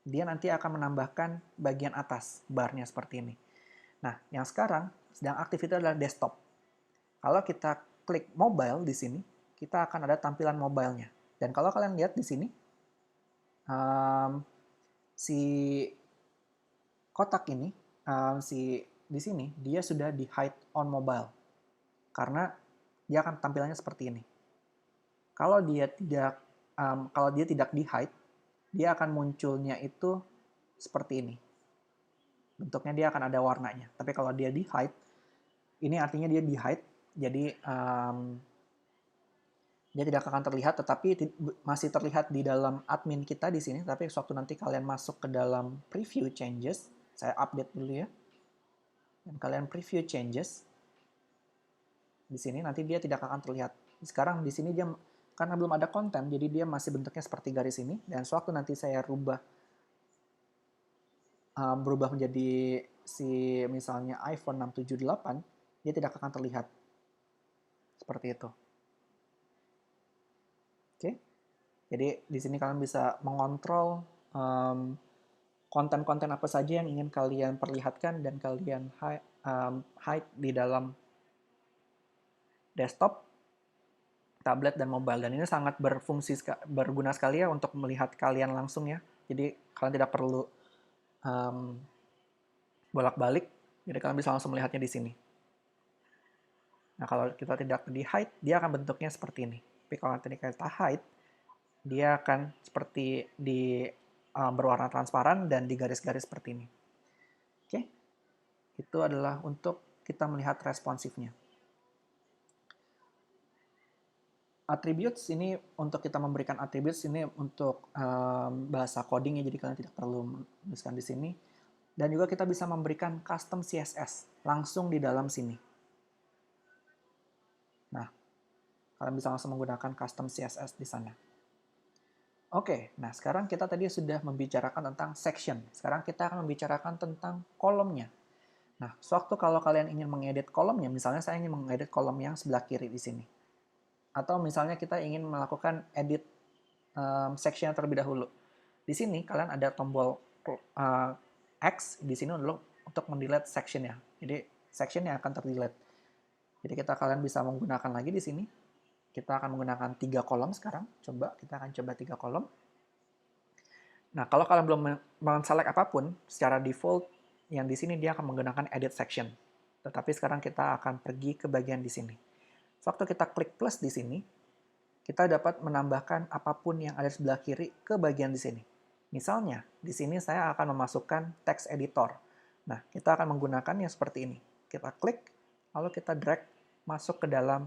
A: Dia nanti akan menambahkan bagian atas, barnya seperti ini. Nah, yang sekarang sedang aktif itu adalah desktop. Kalau kita klik mobile di sini, kita akan ada tampilan mobile-nya. Dan kalau kalian lihat di sini, si kotak ini, di sini dia sudah di hide on mobile karena dia akan tampilannya seperti ini. Kalau dia tidak di hide, dia akan munculnya itu seperti ini. Bentuknya dia akan ada warnanya. Tapi kalau dia di hide, ini artinya dia di hide, jadi dia tidak akan terlihat, tetapi masih terlihat di dalam admin kita di sini. Tapi sewaktu nanti kalian masuk ke dalam preview changes, saya update dulu ya. Dan kalian preview changes, di sini nanti dia tidak akan terlihat. Sekarang di sini dia karena belum ada konten, jadi dia masih bentuknya seperti garis ini. Dan sewaktu nanti saya berubah menjadi si misalnya iPhone 678, dia tidak akan terlihat. Seperti itu. Oke. Jadi di sini kalian bisa mengontrol konten-konten apa saja yang ingin kalian perlihatkan dan kalian hide di dalam desktop, tablet, dan mobile. Dan ini sangat berguna sekali ya untuk melihat kalian langsung ya. Jadi kalian tidak perlu bolak-balik, jadi kalian bisa langsung melihatnya di sini. Nah, kalau kita tidak di hide, dia akan bentuknya seperti ini. Tapi kalau nanti kita hide, dia akan seperti berwarna transparan dan di garis-garis seperti ini. Oke, itu adalah untuk kita melihat responsifnya. Attributes ini untuk kita memberikan attributes ini untuk bahasa coding ya, jadi kalian tidak perlu menuliskan di sini. Dan juga kita bisa memberikan custom CSS langsung di dalam sini. Nah, kalian bisa langsung menggunakan custom CSS di sana. Oke, nah sekarang kita tadi sudah membicarakan tentang section. Sekarang kita akan membicarakan tentang kolomnya. Nah, sewaktu kalau kalian ingin mengedit kolomnya, misalnya saya ingin mengedit kolom yang sebelah kiri di sini. Atau misalnya kita ingin melakukan edit section terlebih dahulu. Di sini kalian ada tombol X di sini dulu untuk mendelete sectionnya. Jadi sectionnya akan terdelete. Jadi kalian bisa menggunakan lagi di sini. Kita akan menggunakan 3 kolom sekarang. Kita akan coba 3 kolom. Nah, kalau kalian belum men-select apapun, secara default yang di sini dia akan menggunakan edit section. Tetapi sekarang kita akan pergi ke bagian di sini. Waktu kita klik plus di sini, kita dapat menambahkan apapun yang ada di sebelah kiri ke bagian di sini. Misalnya, di sini saya akan memasukkan text editor. Nah, kita akan menggunakannya seperti ini. Kita klik, lalu kita drag masuk ke dalam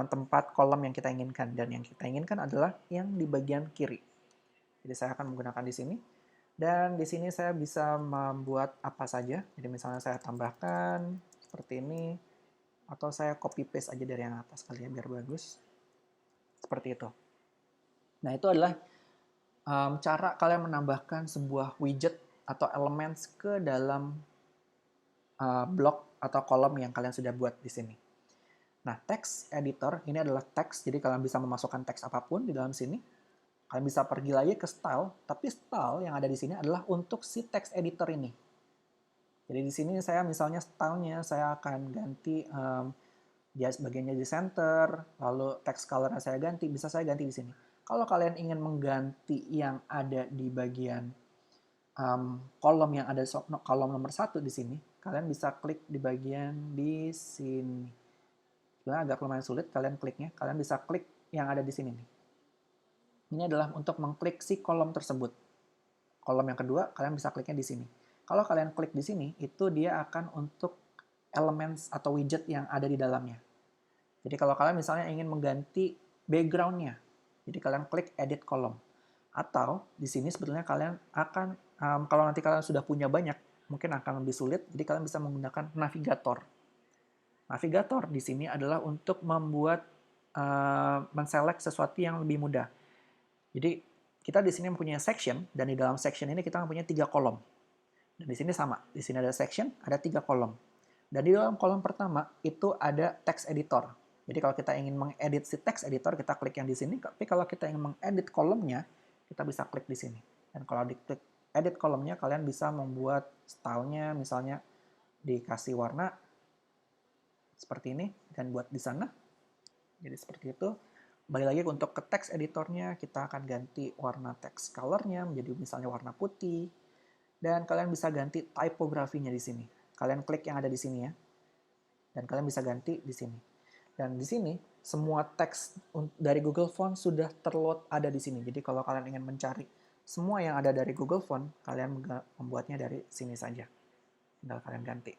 A: tempat kolom yang kita inginkan. Dan yang kita inginkan adalah yang di bagian kiri. Jadi saya akan menggunakan di sini. Dan di sini saya bisa membuat apa saja. Jadi misalnya saya tambahkan seperti ini. Atau saya copy paste aja dari yang atas kali ya, biar bagus. Seperti itu. Nah, itu adalah cara kalian menambahkan sebuah widget atau elements ke dalam blok atau kolom yang kalian sudah buat di sini. Nah, text editor ini adalah teks, jadi kalian bisa memasukkan teks apapun di dalam sini. Kalian bisa pergi lagi ke style, tapi style yang ada di sini adalah untuk si text editor ini. Jadi di sini saya misalnya stylenya saya akan ganti bagiannya di center, lalu text color-nya saya ganti, bisa saya ganti di sini. Kalau kalian ingin mengganti yang ada di bagian kolom yang ada kolom nomor 1 di sini, kalian bisa klik di bagian di sini. Sebenarnya agak lumayan sulit kalian kliknya. Kalian bisa klik yang ada di sini nih. Ini adalah untuk mengklik si kolom tersebut. Kolom yang kedua, kalian bisa kliknya di sini. Kalau kalian klik di sini, itu dia akan untuk elements atau widget yang ada di dalamnya. Jadi kalau kalian misalnya ingin mengganti background-nya, jadi kalian klik edit kolom. Atau di sini sebetulnya kalian akan, kalau nanti kalian sudah punya banyak, mungkin akan lebih sulit, jadi kalian bisa menggunakan navigator. Navigator di sini adalah untuk membuat menselect sesuatu yang lebih mudah. Jadi kita di sini mempunyai section dan di dalam section ini kita mempunyai 3 kolom. Dan di sini sama, di sini ada section, ada 3 kolom. Dan di dalam kolom pertama itu ada text editor. Jadi kalau kita ingin mengedit si text editor, kita klik yang di sini. Tapi kalau kita ingin mengedit kolomnya, kita bisa klik di sini. Dan kalau diklik edit kolomnya, kalian bisa membuat stylenya, misalnya dikasih warna seperti ini dan buat di sana. Jadi seperti itu. Balik lagi untuk ke text editornya, kita akan ganti warna text colornya menjadi misalnya warna putih. Dan kalian bisa ganti typografinya di sini. Kalian klik yang ada di sini ya. Dan kalian bisa ganti di sini. Dan di sini semua teks dari Google Font sudah terload ada di sini. Jadi kalau kalian ingin mencari semua yang ada dari Google Font, kalian membuatnya dari sini saja. Tinggal kalian ganti.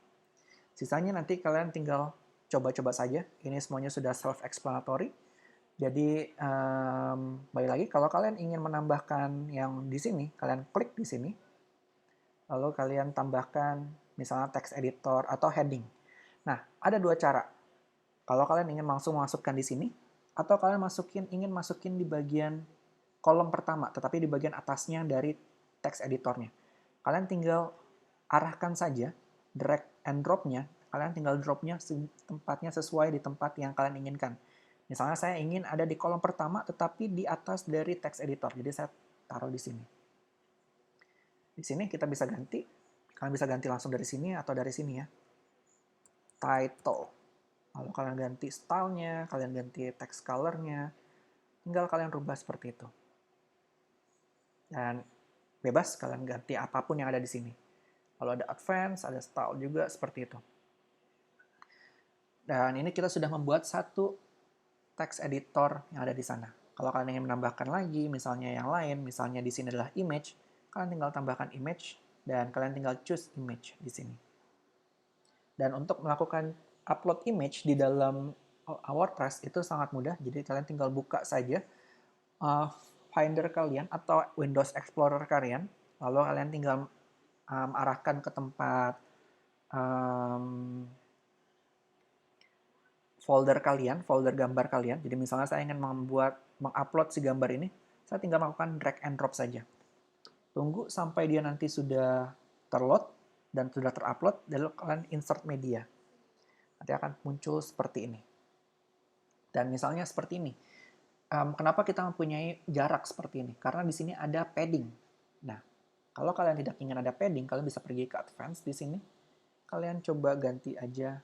A: Sisanya nanti kalian tinggal coba-coba saja. Ini semuanya sudah self-explanatory. Jadi, balik lagi, kalau kalian ingin menambahkan yang di sini, kalian klik di sini. Lalu kalian tambahkan misalnya text editor atau heading. Nah, ada 2 cara. Kalau kalian ingin langsung masukkan di sini, atau kalian ingin masukin di bagian kolom pertama, tetapi di bagian atasnya dari text editornya. Kalian tinggal arahkan saja, drag and drop-nya, kalian tinggal drop-nya tempatnya sesuai di tempat yang kalian inginkan. Misalnya saya ingin ada di kolom pertama, tetapi di atas dari text editor. Jadi saya taruh di sini. Di sini kita bisa ganti. Kalian bisa ganti langsung dari sini atau dari sini ya. Title. Lalu kalian ganti stylenya, kalian ganti text color-nya. Tinggal kalian rubah seperti itu. Dan bebas kalian ganti apapun yang ada di sini. Kalau ada advance, ada style juga seperti itu. Dan ini kita sudah membuat satu text editor yang ada di sana. Kalau kalian ingin menambahkan lagi, misalnya yang lain, misalnya di sini adalah image, kalian tinggal tambahkan image, dan kalian tinggal choose image di sini. Dan untuk melakukan upload image di dalam WordPress itu sangat mudah. Jadi kalian tinggal buka saja uh, Finder kalian atau Windows Explorer kalian, lalu kalian tinggal arahkan ke tempat um, folder kalian, folder gambar kalian. Jadi misalnya saya ingin mengupload si gambar ini, saya tinggal melakukan drag and drop saja. Tunggu sampai dia nanti sudah terload dan sudah terupload, lalu kalian insert media. Nanti akan muncul seperti ini. Dan misalnya seperti ini. Kenapa kita mempunyai jarak seperti ini? Karena di sini ada padding. Nah, kalau kalian tidak ingin ada padding, kalian bisa pergi ke advance di sini. Kalian coba ganti aja.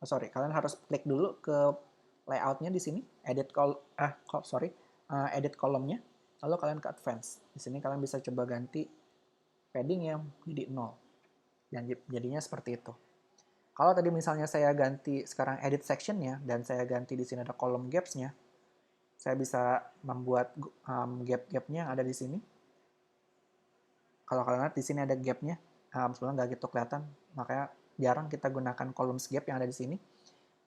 A: Kalian harus klik dulu ke layoutnya di sini, edit kolomnya, lalu kalian ke advance. Di sini kalian bisa coba ganti padding yang jadi 0. Dan jadinya seperti itu. Kalau tadi misalnya saya ganti sekarang edit sectionnya dan saya ganti di sini ada kolom gaps-nya, saya bisa membuat gap-gapnya yang ada di sini. Kalau kalian lihat di sini ada gap-nya, sebenarnya nggak gitu kelihatan, makanya jarang kita gunakan columns gap yang ada di sini.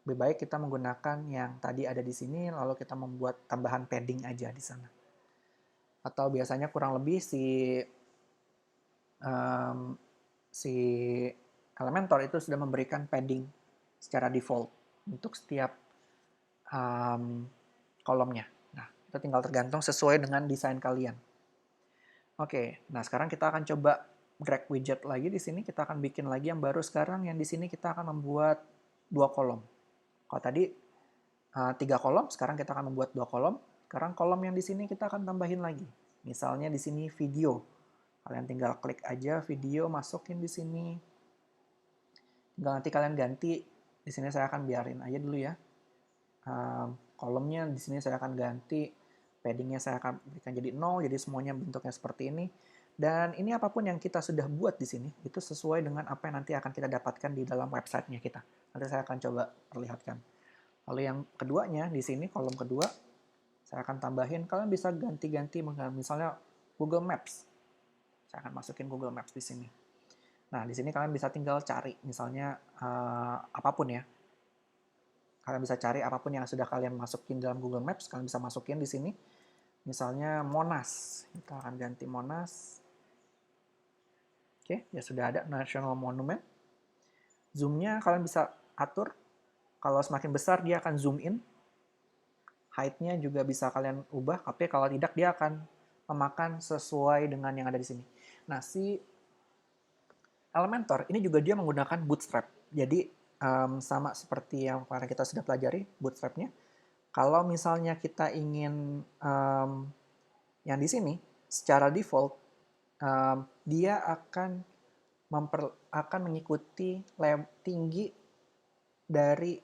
A: Lebih baik kita menggunakan yang tadi ada di sini, lalu kita membuat tambahan padding aja di sana. Atau biasanya kurang lebih si Elementor itu sudah memberikan padding secara default untuk setiap kolomnya. Nah, itu tinggal tergantung sesuai dengan desain kalian. Oke, nah sekarang kita akan coba drag widget lagi di sini. Kita akan bikin lagi yang baru sekarang. Yang di sini kita akan membuat 2 kolom. Kalau tadi 3 kolom, sekarang kita akan membuat 2 kolom. Sekarang kolom yang di sini kita akan tambahin lagi. Misalnya di sini video. Kalian tinggal klik aja video, masukin di sini. Tinggal nanti kalian ganti. Di sini saya akan biarin aja dulu ya. Kolomnya di sini saya akan ganti. Paddingnya saya akan berikan jadi 0, jadi semuanya bentuknya seperti ini. Dan ini apapun yang kita sudah buat di sini, itu sesuai dengan apa yang nanti akan kita dapatkan di dalam websitenya kita. Nanti saya akan coba perlihatkan. Lalu yang keduanya, di sini kolom kedua, saya akan tambahin, kalian bisa ganti-ganti, misalnya Google Maps. Saya akan masukin Google Maps di sini. Nah, di sini kalian bisa tinggal cari, misalnya apapun ya. Kalian bisa cari apapun yang sudah kalian masukin dalam Google Maps, kalian bisa masukin di sini. Misalnya Monas, kita akan ganti Monas. Oke, ya sudah ada National Monument. Zoom-nya kalian bisa atur. Kalau semakin besar dia akan zoom in. Height-nya juga bisa kalian ubah, tapi kalau tidak dia akan memakan sesuai dengan yang ada di sini. Nah, si Elementor ini juga dia menggunakan Bootstrap. Jadi sama seperti yang kemarin kita sudah pelajari Bootstrap-nya. Kalau misalnya kita ingin yang di sini secara default dia akan mengikuti tinggi dari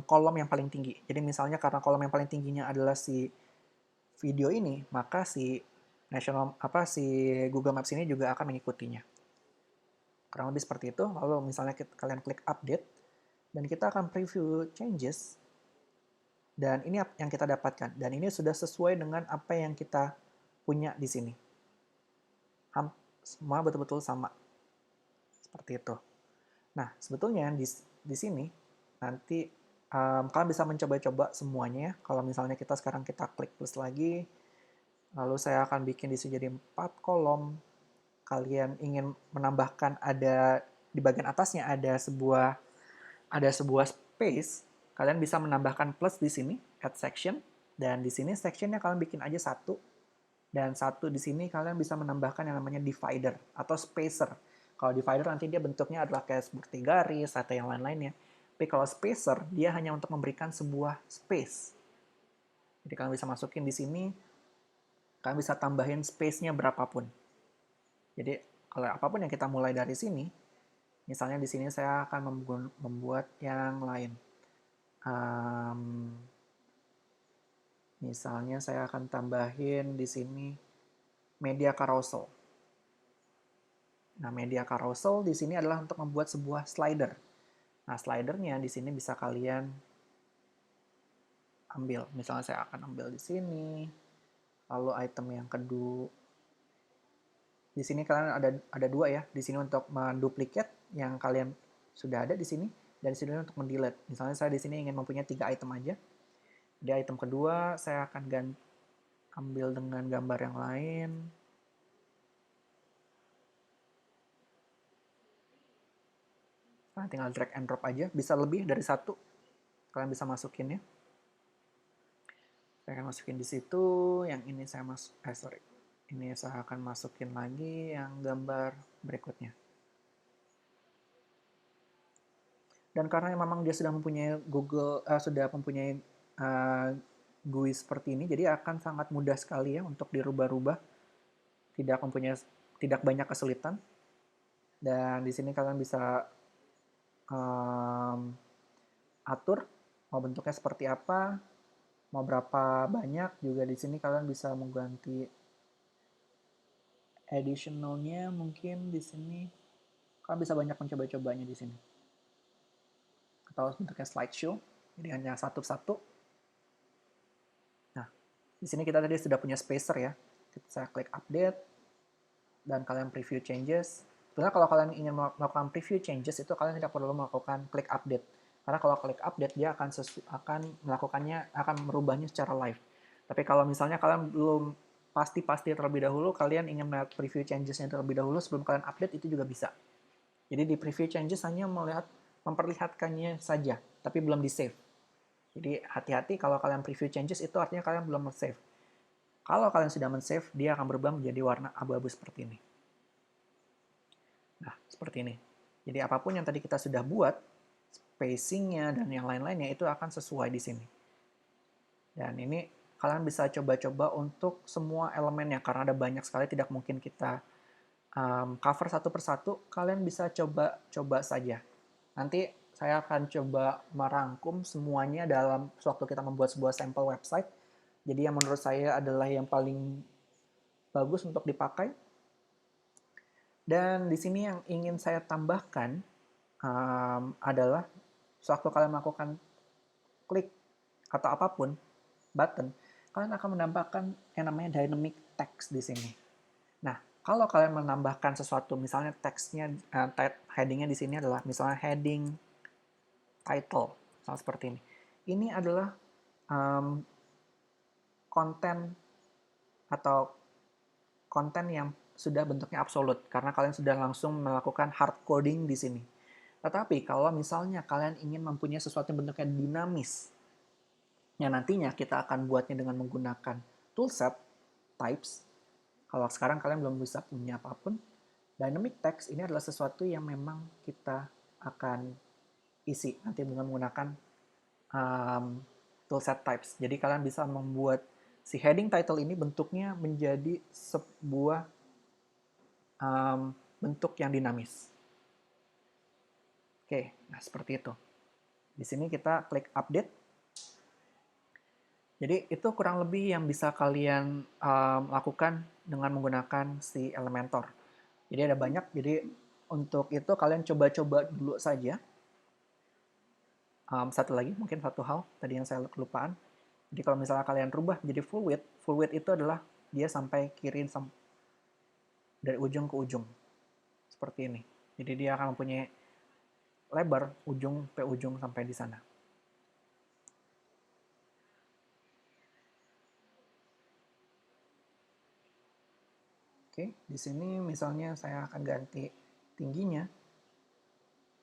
A: kolom yang paling tinggi. Jadi misalnya karena kolom yang paling tingginya adalah si video ini, maka si Google Maps ini juga akan mengikutinya. Kurang lebih seperti itu. Lalu misalnya kalian klik update dan kita akan preview changes. Dan ini yang kita dapatkan. Dan ini sudah sesuai dengan apa yang kita punya di sini. Semua betul-betul sama. Seperti itu. Nah, sebetulnya di sini nanti kalian bisa mencoba-coba semuanya. Kalau misalnya sekarang kita klik plus lagi, lalu saya akan bikin di sini jadi 4 kolom. Kalian ingin menambahkan ada di bagian atasnya ada sebuah space, kalian bisa menambahkan plus di sini, add section, dan di sini sectionnya kalian bikin aja 1, dan 1 di sini kalian bisa menambahkan yang namanya divider atau spacer. Kalau divider nanti dia bentuknya adalah kayak seperti garis atau yang lain-lainnya. Tapi kalau spacer, dia hanya untuk memberikan sebuah space. Jadi kalian bisa masukin di sini, kalian bisa tambahin space-nya berapapun. Jadi kalau apapun yang kita mulai dari sini, misalnya di sini saya akan membuat yang lain. Misalnya saya akan tambahin di sini media carousel. Nah, media carousel di sini adalah untuk membuat sebuah slider. Nah, slidernya di sini bisa kalian ambil. Misalnya saya akan ambil di sini. Lalu item yang kedua. Di sini kalian ada 2 ya. Di sini untuk menduplikat yang kalian sudah ada di sini. Dan di sini untuk mendelete. Misalnya saya di sini ingin mempunyai 3 item aja. Di item kedua saya akan ambil dengan gambar yang lain. Nah, tinggal drag and drop aja. Bisa lebih dari 1. Kalian bisa masukin ya. Saya akan masukin di situ. Yang ini saya ini saya akan masukin lagi yang gambar berikutnya. Dan karena memang dia sudah mempunyai GUI seperti ini, jadi akan sangat mudah sekali ya untuk dirubah-rubah, tidak banyak kesulitan. Dan di sini kalian bisa atur mau bentuknya seperti apa, mau berapa banyak. Juga di sini kalian bisa mengganti additionalnya, mungkin di sini kalian bisa banyak mencoba-cobanya di sini. Atau bentuknya slideshow, jadi hanya satu-satu. Nah, di sini kita tadi sudah punya spacer ya. Saya klik update, dan kalian preview changes. Sebenarnya kalau kalian ingin melakukan preview changes, itu kalian tidak perlu melakukan klik update. Karena kalau klik update, dia akan merubahnya secara live. Tapi kalau misalnya kalian belum pasti terlebih dahulu, kalian ingin melihat preview changesnya terlebih dahulu sebelum kalian update, itu juga bisa. Jadi di preview changes hanya memperlihatkannya saja, tapi belum di-save. Jadi hati-hati kalau kalian preview changes, itu artinya kalian belum men-save. Kalau kalian sudah men-save, dia akan berubah menjadi warna abu-abu seperti ini. Nah, seperti ini. Jadi apapun yang tadi kita sudah buat, spacing-nya dan yang lain-lainnya itu akan sesuai di sini. Dan ini kalian bisa coba-coba untuk semua elemennya, karena ada banyak sekali, tidak mungkin kita cover satu persatu. Kalian bisa coba saja. Nanti saya akan coba merangkum semuanya dalam waktu kita membuat sebuah sampel website. Jadi yang menurut saya adalah yang paling bagus untuk dipakai. Dan di sini yang ingin saya tambahkan adalah sewaktu kalian melakukan klik atau apapun, button, kalian akan menambahkan yang namanya dynamic text di sini. Nah, kalau kalian menambahkan sesuatu, misalnya teksnya, headingnya di sini adalah misalnya heading title, misalnya seperti ini. Ini adalah konten atau konten yang sudah bentuknya absolut, karena kalian sudah langsung melakukan hard coding di sini. Tetapi kalau misalnya kalian ingin mempunyai sesuatu yang bentuknya dinamis, yang nantinya kita akan buatnya dengan menggunakan toolset, types. Kalau sekarang kalian belum bisa punya apapun, dynamic text ini adalah sesuatu yang memang kita akan isi nanti dengan menggunakan toolset types. Jadi kalian bisa membuat si heading title ini bentuknya menjadi sebuah bentuk yang dinamis. Oke, nah seperti itu. Di sini kita klik update. Jadi itu kurang lebih yang bisa kalian lakukan dengan menggunakan si Elementor. Jadi ada banyak, jadi untuk itu kalian coba-coba dulu saja. Satu lagi, mungkin satu hal tadi yang saya kelupaan. Jadi kalau misalnya kalian rubah menjadi full width itu adalah dia sampai kiri dari ujung ke ujung. Seperti ini. Jadi dia akan mempunyai lebar ujung ke ujung sampai di sana. Oke, di sini misalnya saya akan ganti tingginya.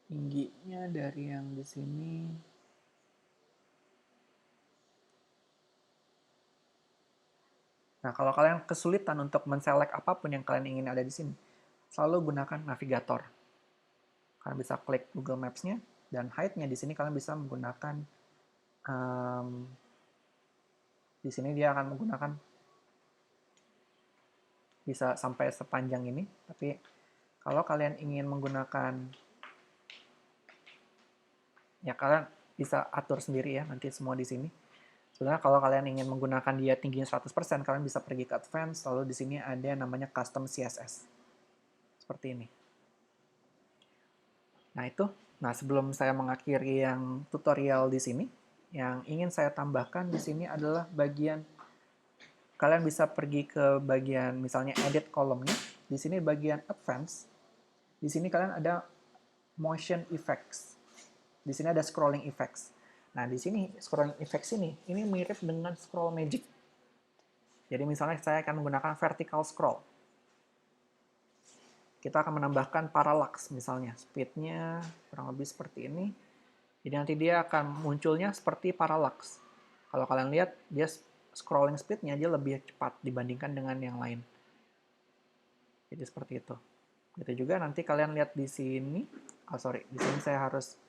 A: Tingginya dari yang di sini. Nah, kalau kalian kesulitan untuk men-select apapun yang kalian ingin ada di sini, selalu gunakan navigator. Kalian bisa klik Google Maps-nya, dan height-nya di sini kalian bisa menggunakan, di sini dia akan menggunakan bisa sampai sepanjang ini, tapi kalau kalian ingin menggunakan, ya kalian bisa atur sendiri ya nanti semua di sini. Sebenarnya kalau kalian ingin menggunakan dia tingginya 100%, kalian bisa pergi ke Advanced, lalu di sini ada yang namanya Custom CSS. Seperti ini. Nah itu, sebelum saya mengakhiri yang tutorial di sini, yang ingin saya tambahkan di sini adalah bagian, kalian bisa pergi ke bagian misalnya edit kolomnya, di sini bagian advance, di sini kalian ada motion effects. Di sini ada scrolling effects. Nah, di sini scrolling effects ini mirip dengan scroll magic. Jadi misalnya saya akan menggunakan vertical scroll. Kita akan menambahkan parallax misalnya, speednya kurang lebih seperti ini. Jadi nanti dia akan munculnya seperti parallax. Kalau kalian lihat, dia scrolling speednya dia lebih cepat dibandingkan dengan yang lain. Jadi seperti itu. Gitu juga nanti kalian lihat di sini. Di sini saya harus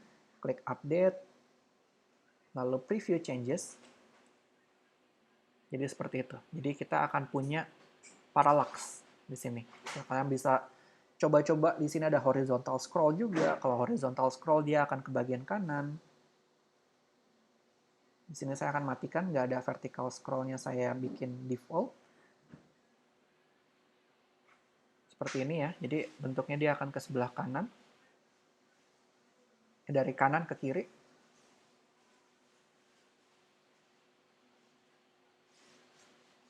A: klik update, lalu preview changes. Jadi seperti itu. Jadi kita akan punya parallax di sini. Kalian bisa coba-coba, di sini ada horizontal scroll juga. Kalau horizontal scroll dia akan ke bagian kanan. Di sini saya akan matikan, nggak ada vertical scrollnya, saya bikin default. Seperti ini ya, jadi bentuknya dia akan ke sebelah kanan. Dari kanan ke kiri.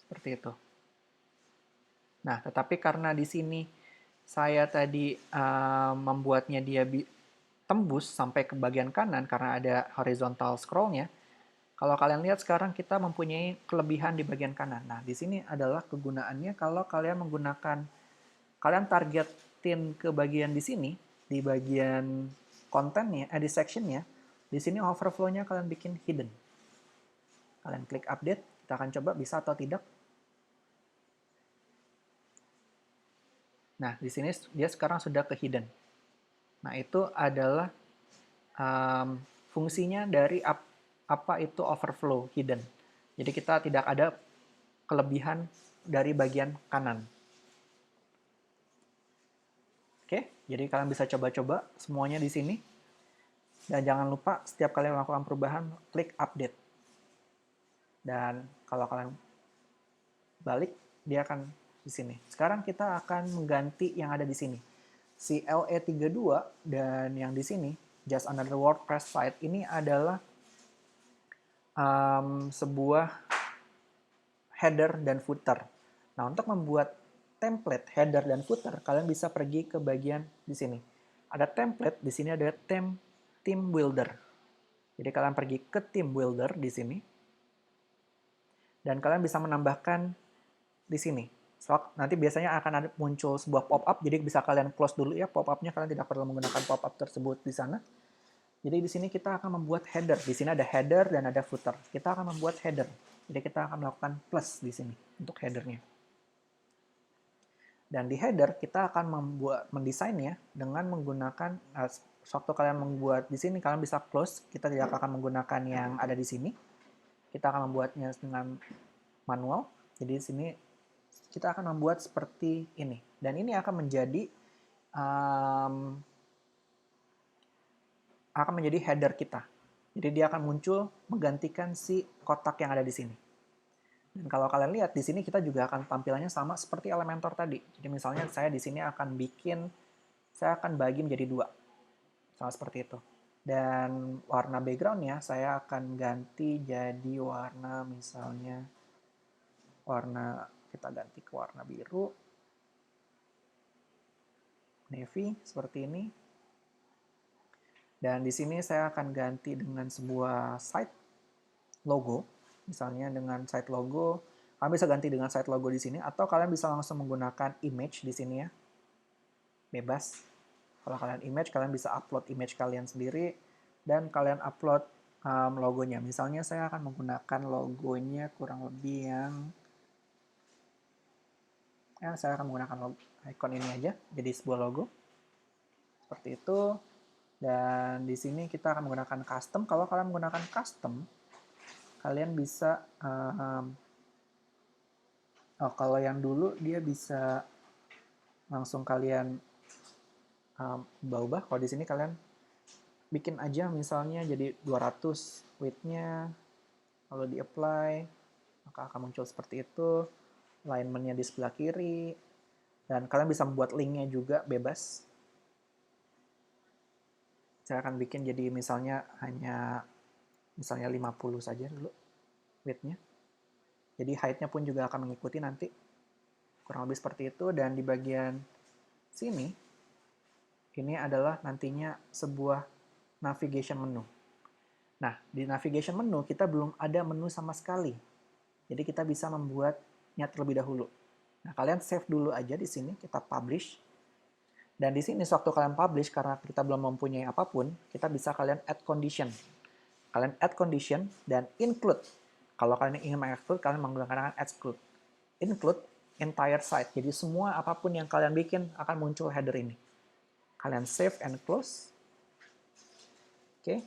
A: Seperti itu. Nah, tetapi karena di sini saya tadi membuatnya dia tembus sampai ke bagian kanan karena ada horizontal scrollnya. Kalau kalian lihat sekarang kita mempunyai kelebihan di bagian kanan. Nah, di sini adalah kegunaannya kalau kalian menggunakan, kalian targetin ke bagian di sini, di bagian kontennya, di sectionnya, di sini overflow-nya kalian bikin hidden. Kalian klik update, kita akan coba bisa atau tidak. Nah, di sini dia sekarang sudah ke hidden. Nah, itu adalah fungsinya dari apa itu overflow hidden. Jadi kita tidak ada kelebihan dari bagian kanan. Oke, jadi kalian bisa coba-coba semuanya di sini. Dan jangan lupa setiap kali melakukan perubahan, klik update. Dan kalau kalian balik, dia akan di sini. Sekarang kita akan mengganti yang ada di sini. Si LE32 dan yang di sini, Just Another WordPress Site, ini adalah sebuah header dan footer. Nah, untuk membuat template header dan footer, kalian bisa pergi ke bagian di sini. Ada template, di sini ada theme builder. Jadi kalian pergi ke theme builder di sini. Dan kalian bisa menambahkan di sini. So, nanti biasanya akan ada muncul sebuah pop-up, jadi bisa kalian close dulu ya pop-up-nya, kalian tidak perlu menggunakan pop-up tersebut di sana. Jadi di sini kita akan membuat header. Di sini ada header dan ada footer. Kita akan membuat header. Jadi kita akan melakukan plus di sini untuk headernya. Dan di header kita akan mendesainnya dengan menggunakan waktu kalian membuat di sini kalian bisa close. Kita tidak akan menggunakan yang ada di sini. Kita akan membuatnya dengan manual. Jadi di sini kita akan membuat seperti ini. Dan ini akan menjadi header kita. Jadi dia akan muncul menggantikan si kotak yang ada di sini. Dan kalau kalian lihat di sini kita juga akan tampilannya sama seperti Elementor tadi. Jadi misalnya saya di sini saya akan bagi menjadi 2. Sama seperti itu. Dan warna backgroundnya saya akan ganti jadi warna misalnya kita ganti ke warna biru, navy seperti ini. Dan di sini saya akan ganti dengan sebuah site logo, misalnya dengan site logo. Kalian bisa ganti dengan site logo di sini, atau kalian bisa langsung menggunakan image di sini ya, bebas. Kalau kalian image, kalian bisa upload image kalian sendiri dan kalian upload logonya. Misalnya saya akan menggunakan logonya kurang lebih saya akan menggunakan icon ini aja, jadi sebuah logo. Seperti itu. Dan di sini kita akan menggunakan custom. Kalau kalian menggunakan custom, kalian bisa kalau yang dulu dia bisa langsung kalian ubah. Kalau di sini kalian bikin aja misalnya jadi 200 width-nya, lalu di-apply, maka akan muncul seperti itu. Alignment-nya di sebelah kiri, dan kalian bisa membuat link-nya juga bebas. Saya akan bikin jadi misalnya hanya 50 saja dulu width-nya. Jadi height-nya pun juga akan mengikuti nanti. Kurang lebih seperti itu. Dan di bagian sini, ini adalah nantinya sebuah navigation menu. Nah, di navigation menu kita belum ada menu sama sekali. Jadi kita bisa membuatnya terlebih dahulu. Nah, kalian save dulu aja di sini, kita publish. Dan di sini sewaktu kalian publish, karena kita belum mempunyai apapun, kita bisa kalian add condition. Kalian add condition dan include. Kalau kalian ingin meng-exclude, kalian menggunakan exclude. Include entire site. Jadi semua apapun yang kalian bikin akan muncul header ini. Kalian save and close. Oke.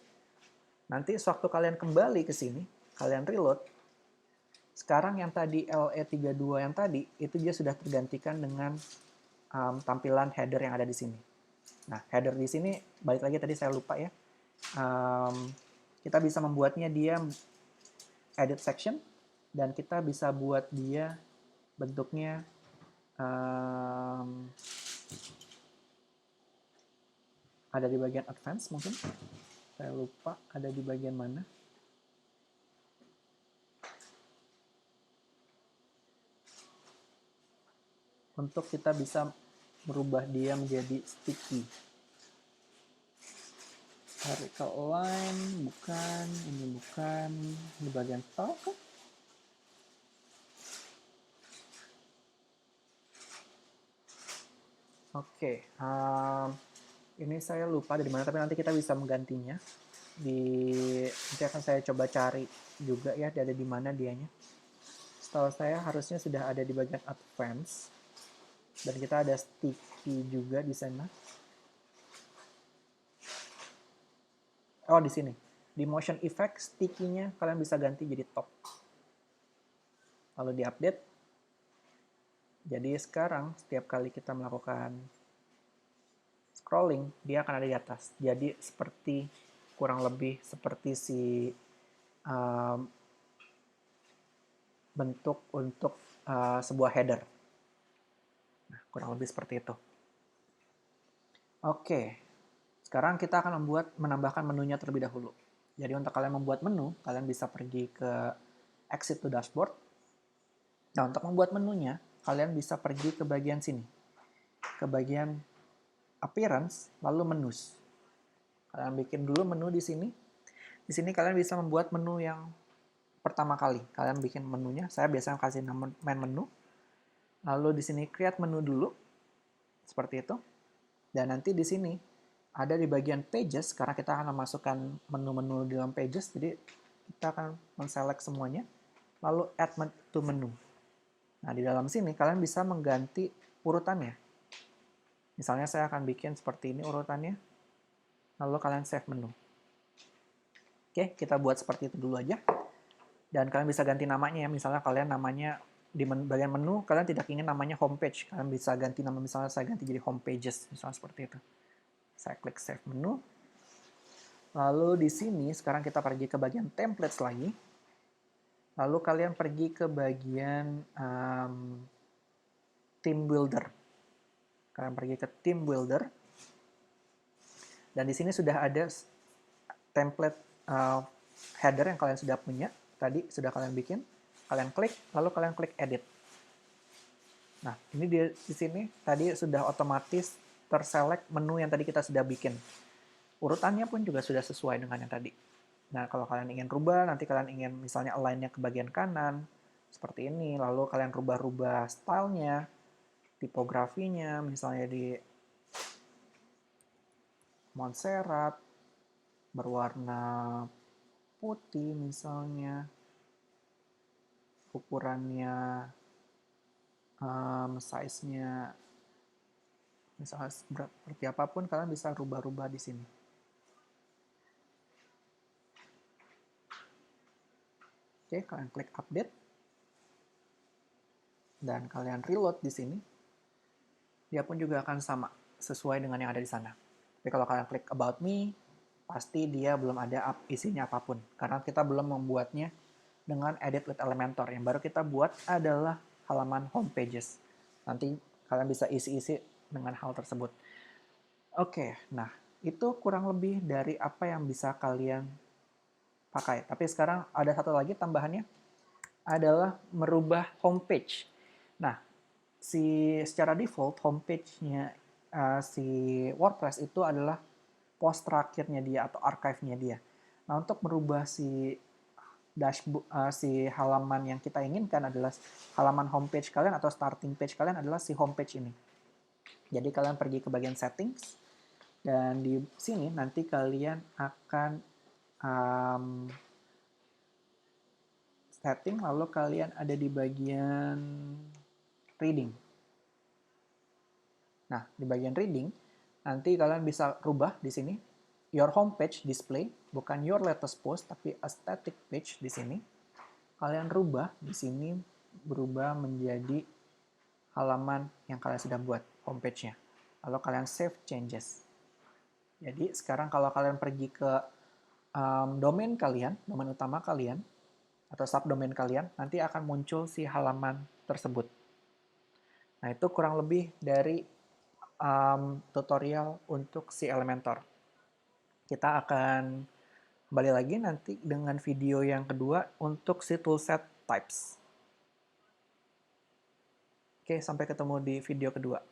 A: Nanti sewaktu kalian kembali ke sini, kalian reload. Sekarang yang tadi LE32 yang tadi, itu dia sudah tergantikan dengan tampilan header yang ada di sini. Nah, header di sini, balik lagi tadi saya lupa ya. Kita bisa membuatnya dia edit section, dan kita bisa buat dia bentuknya ada di bagian advance mungkin. Saya lupa ada di bagian mana. Untuk kita bisa merubah dia menjadi sticky. Vertical align, bukan, ini bukan, di bagian top kan? Oke, ini saya lupa dari mana, tapi nanti kita bisa menggantinya. Nanti akan saya coba cari juga ya, ada di mana dianya. Setahu saya harusnya sudah ada di bagian advance, dan kita ada sticky juga di sana. Oh, di sini. Di motion effect, sticky-nya kalian bisa ganti jadi top. Lalu di-update. Jadi sekarang setiap kali kita melakukan scrolling, dia akan ada di atas. Jadi seperti, kurang lebih seperti si bentuk untuk sebuah header. Nah, kurang lebih seperti itu. Oke, sekarang kita akan menambahkan menunya terlebih dahulu. Jadi untuk kalian membuat menu, kalian bisa pergi ke exit to dashboard. Nah, untuk membuat menunya, kalian bisa pergi ke bagian sini. Ke bagian appearance, lalu menus. Kalian bikin dulu menu di sini. Di sini kalian bisa membuat menu yang pertama kali. Kalian bikin menunya, saya biasanya kasih nama main menu. Lalu di sini create menu dulu. Seperti itu. Dan nanti di sini ada di bagian pages, karena kita akan memasukkan menu-menu di dalam pages, jadi kita akan men-select semuanya, lalu add to menu. Nah, di dalam sini kalian bisa mengganti urutannya. Misalnya saya akan bikin seperti ini urutannya, lalu kalian save menu. Oke, kita buat seperti itu dulu aja. Dan kalian bisa ganti namanya ya, misalnya kalian namanya di bagian menu, kalian tidak ingin namanya homepage, kalian bisa ganti nama, misalnya saya ganti jadi homepages, misalnya seperti itu. Saya klik save menu. Lalu di sini sekarang kita pergi ke bagian templates lagi. Lalu kalian pergi ke bagian theme builder. Kalian pergi ke theme builder. Dan di sini sudah ada template header yang kalian sudah punya. Tadi sudah kalian bikin. Kalian klik, lalu kalian klik edit. Nah, ini di sini tadi sudah otomatis terselect menu yang tadi kita sudah bikin. Urutannya pun juga sudah sesuai dengan yang tadi. Nah, kalau kalian ingin rubah, nanti kalian ingin misalnya align-nya ke bagian kanan, seperti ini. Lalu kalian rubah-rubah stylenya, tipografinya, misalnya di Montserrat, berwarna putih misalnya, ukurannya, size-nya, misalnya seperti apapun, kalian bisa rubah-rubah di sini. Oke, kalian klik update. Dan kalian reload di sini. Dia pun juga akan sama, sesuai dengan yang ada di sana. Tapi kalau kalian klik about me, pasti dia belum ada isinya apapun. Karena kita belum membuatnya dengan edit with Elementor. Yang baru kita buat adalah halaman home pages. Nanti kalian bisa isi-isi dengan hal tersebut. Oke, nah itu kurang lebih dari apa yang bisa kalian pakai. Tapi sekarang ada satu lagi tambahannya, adalah merubah homepage. Nah, secara default homepage-nya si WordPress itu adalah post terakhirnya dia atau archive-nya dia. Nah, untuk merubah si dashboard, si halaman yang kita inginkan adalah halaman homepage kalian atau starting page kalian adalah si homepage ini. Jadi kalian pergi ke bagian settings, dan di sini nanti kalian akan setting, lalu kalian ada di bagian reading. Nah, di bagian reading, nanti kalian bisa rubah di sini, your homepage display, bukan your latest post, tapi a static page di sini. Kalian rubah di sini, berubah menjadi halaman yang kalian sudah buat, homepage-nya. Lalu kalian save changes. Jadi sekarang kalau kalian pergi ke domain kalian, domain utama kalian, atau subdomain kalian, nanti akan muncul si halaman tersebut. Nah, itu kurang lebih dari tutorial untuk si Elementor. Kita akan kembali lagi nanti dengan video yang kedua untuk si toolset types. Oke, sampai ketemu di video kedua.